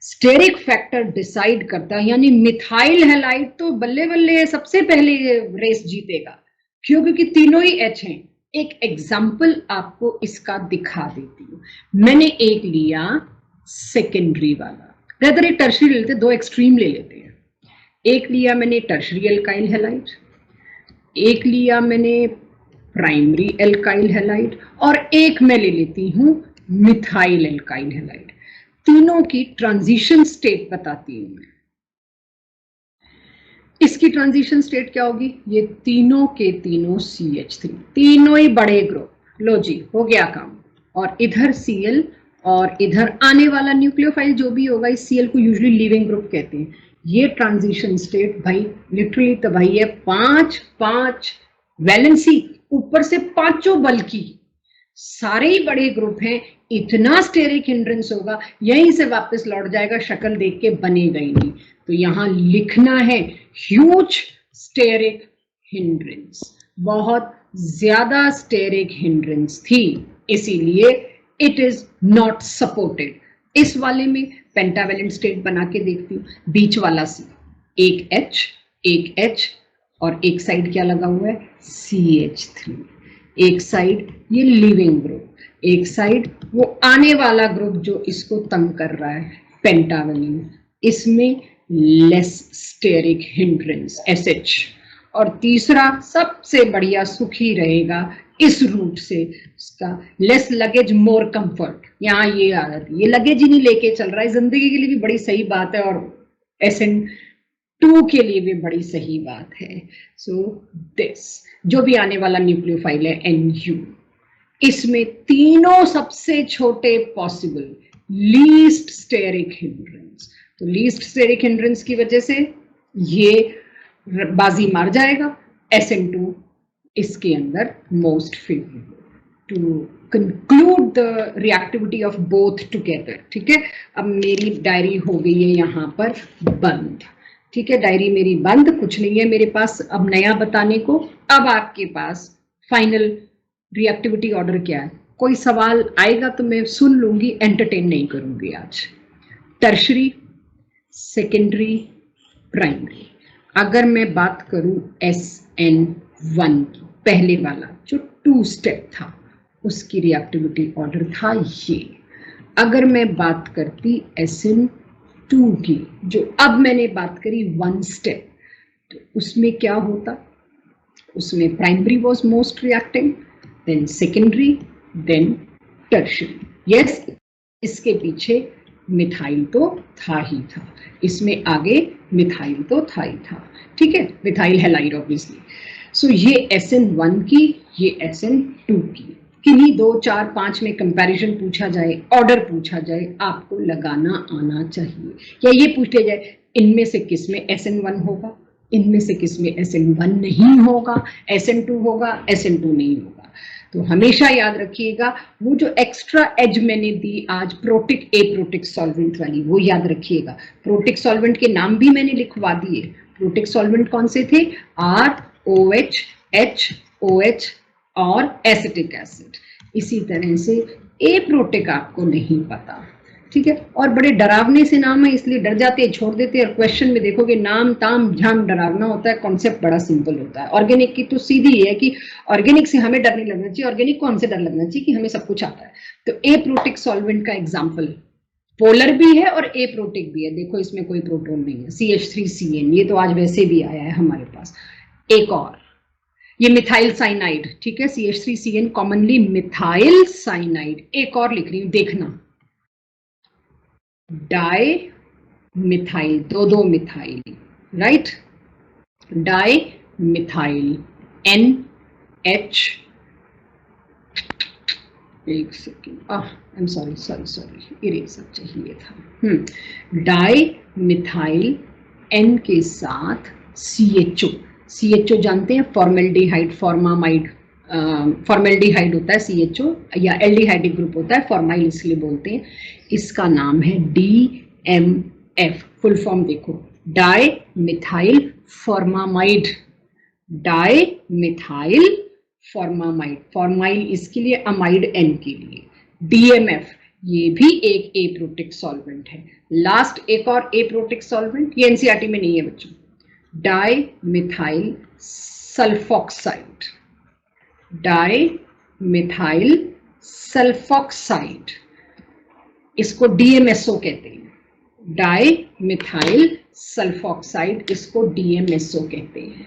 स्टेरिक फैक्टर डिसाइड करता है, यानी मिथाइल हैलाइड तो बल्ले बल्ले सबसे पहले रेस जीतेगा, क्यों, क्योंकि तीनों ही H हैं। एक एग्जाम्पल आपको इसका दिखा देती हूँ, मैंने एक लिया सेकेंडरी वाला, रेदर एक टर्शरी ले लेते, 2 एक्सट्रीम ले लेते हैं। एक लिया मैंने टर्शरी एल्काइल हैलाइड, एक लिया मैंने प्राइमरी एल्काइल हैलाइड, और एक मैं ले लेती हूं मिथाइल एल्काइल हैलाइड। तीनों की ट्रांजिशन स्टेट बताती हूं मैं। इसकी ट्रांजिशन स्टेट क्या होगी, ये तीनों के तीनों CH3, तीनों ही बड़े ग्रुप, लो जी हो गया काम, और इधर Cl और इधर आने वाला न्यूक्लियोफाइल जो भी होगा, इस Cl को यूजुअली लीविंग ग्रुप कहते हैं। ये ट्रांजिशन स्टेट भाई लिटरली तबाही है, 5 वैलेंसी, ऊपर से 5 बल्कि, सारे ही बड़े ग्रुप हैं, इतना स्टेरिक हिंड्रेंस होगा, यहीं से वापस लौट जाएगा, शक्ल देख के बनेगा ही नहीं। तो यहां लिखना है ह्यूज स्टेरिक हिंड्रेंस, बहुत ज्यादा स्टेरिक हिंड्रेंस थी, इसीलिए इट इज नॉट सपोर्टेड। इस वाले में पेंटावेलेंट स्टेट बना के देखती हूँ, बीच वाला C, एक H और एक साइड क्या लगा हुआ है, CH3, एक साइड ये लिविंग ग्रुप, एक साइड वो आने वाला ग्रुप जो इसको तंग कर रहा है, पेंटावेलेंट, इसमें लेस स्टेरिक हिंड्रेंस SH, और तीसरा सबसे बढ़िया सुखी रहेगा इस रूट से, उसका लेस लगेज मोर कंफर्ट। यहाँ ये आदत, ये लगेज ही नहीं लेके चल रहा है, जिंदगी के लिए भी बड़ी सही बात है, और SN2 के लिए भी बड़ी सही बात है। सो दिस जो भी आने वाला न्यूक्लियोफाइल है NU, इसमें तीनों सबसे छोटे पॉसिबल लीस्ट स्टेरिक हिंड्रेंस, तो लीस्ट स्टेरिक हिंड्रेंस की वजह से ये बाजी मार जाएगा, SN2 इसके अंदर most favourable to conclude the reactivity of both together. ठीक है, अब मेरी डायरी हो गई है यहाँ पर बंद, ठीक है, डायरी मेरी बंद, कुछ नहीं है मेरे पास अब नया बताने को। अब आपके पास फाइनल रिएक्टिविटी ऑर्डर क्या है, कोई सवाल आएगा तो मैं सुन लूंगी, एंटरटेन नहीं करूंगी आज। टर्शरी, सेकेंडरी, प्राइमरी, अगर मैं बात करूं SN1 की, पहले वाला जो 2 स्टेप था उसकी रिएक्टिविटी ऑर्डर था ये। अगर मैं बात करती SN2 की, जो अब मैंने बात करी 1 स्टेप, तो उसमें क्या होता, उसमें primary was most reacting, then secondary, then tertiary. Yes, इसके पीछे मिथाइल तो था ही था, इसमें आगे मिथाइल तो था ही था, ठीक है, मिथाइल हैलाइड ऑब्वियसली। सो ये SN1 की, ये SN2 की, किन्हीं 2, 4, 5 में कंपैरिजन पूछा जाए, ऑर्डर पूछा जाए, आपको लगाना आना चाहिए। या ये पूछा जाए इनमें से किस में SN1 होगा, इनमें से किस में SN1 नहीं होगा, SN2 होगा, SN2 नहीं होगा। तो हमेशा याद रखिएगा वो जो एक्स्ट्रा एज मैंने दी आज प्रोटिक एप्रोटिक सॉल्वेंट वाली, वो याद रखिएगा। प्रोटिक सॉल्वेंट के नाम भी मैंने लिखवा दिए। प्रोटिक सॉल्वेंट कौन से थे? ROH, HOH और एसिटिक एसिड। इसी तरह से एप्रोटिक आपको नहीं पता, ठीक है, और बड़े डरावने से नाम है इसलिए डर जाते हैं, छोड़ देते हैं। और क्वेश्चन में देखोगे नाम ताम झाम डरावना होता है, कॉन्सेप्ट बड़ा सिंपल होता है। ऑर्गेनिक की तो सीधी है कि ऑर्गेनिक से हमें डर नहीं लगना चाहिए, ऑर्गेनिक को हमसे डर लगना चाहिए कि हमें सब कुछ आता है। तो एप्रोटिक सॉल्वेंट का एग्जाम्पल पोलर भी है और एप्रोटिक भी है। देखो इसमें कोई प्रोटॉन नहीं है, CH3CN, ये तो आज वैसे भी आया है हमारे पास। एक और ये मिथाइल साइनाइड, ठीक है, CH3CN कॉमनली मिथाइल साइनाइड। एक और लिख रही हूं, देखना, डाई मिथाइल, दो methyl, right, di methyl NH, एक second, I am sorry, eraser चाहिए था। डाई मिथाइल N के साथ CHO जानते हैं, फॉर्मेल्डिहाइड, फॉर्मामाइड, फॉर्मेल्डिहाइड होता है CHO, या एल्डिहाइडिक ग्रुप होता है, फॉर्माइल इसलिए बोलते हैं। इसका नाम है DMF। फुल फॉर्म देखो, di methyl formamide, di methyl formamide, formyl इसके लिए, अमाइड N के लिए। DMF ये भी एक एप्रोटिक सॉल्वेंट है। लास्ट एक और एप्रोटिक सॉल्वेंट, ये NCERT में नहीं है बच्चों, di methyl sulphoxide, di methyl sulphoxide, इसको DMSO कहते हैं। डाई मिथाइल सल्फॉक्साइड, इसको DMSO कहते हैं।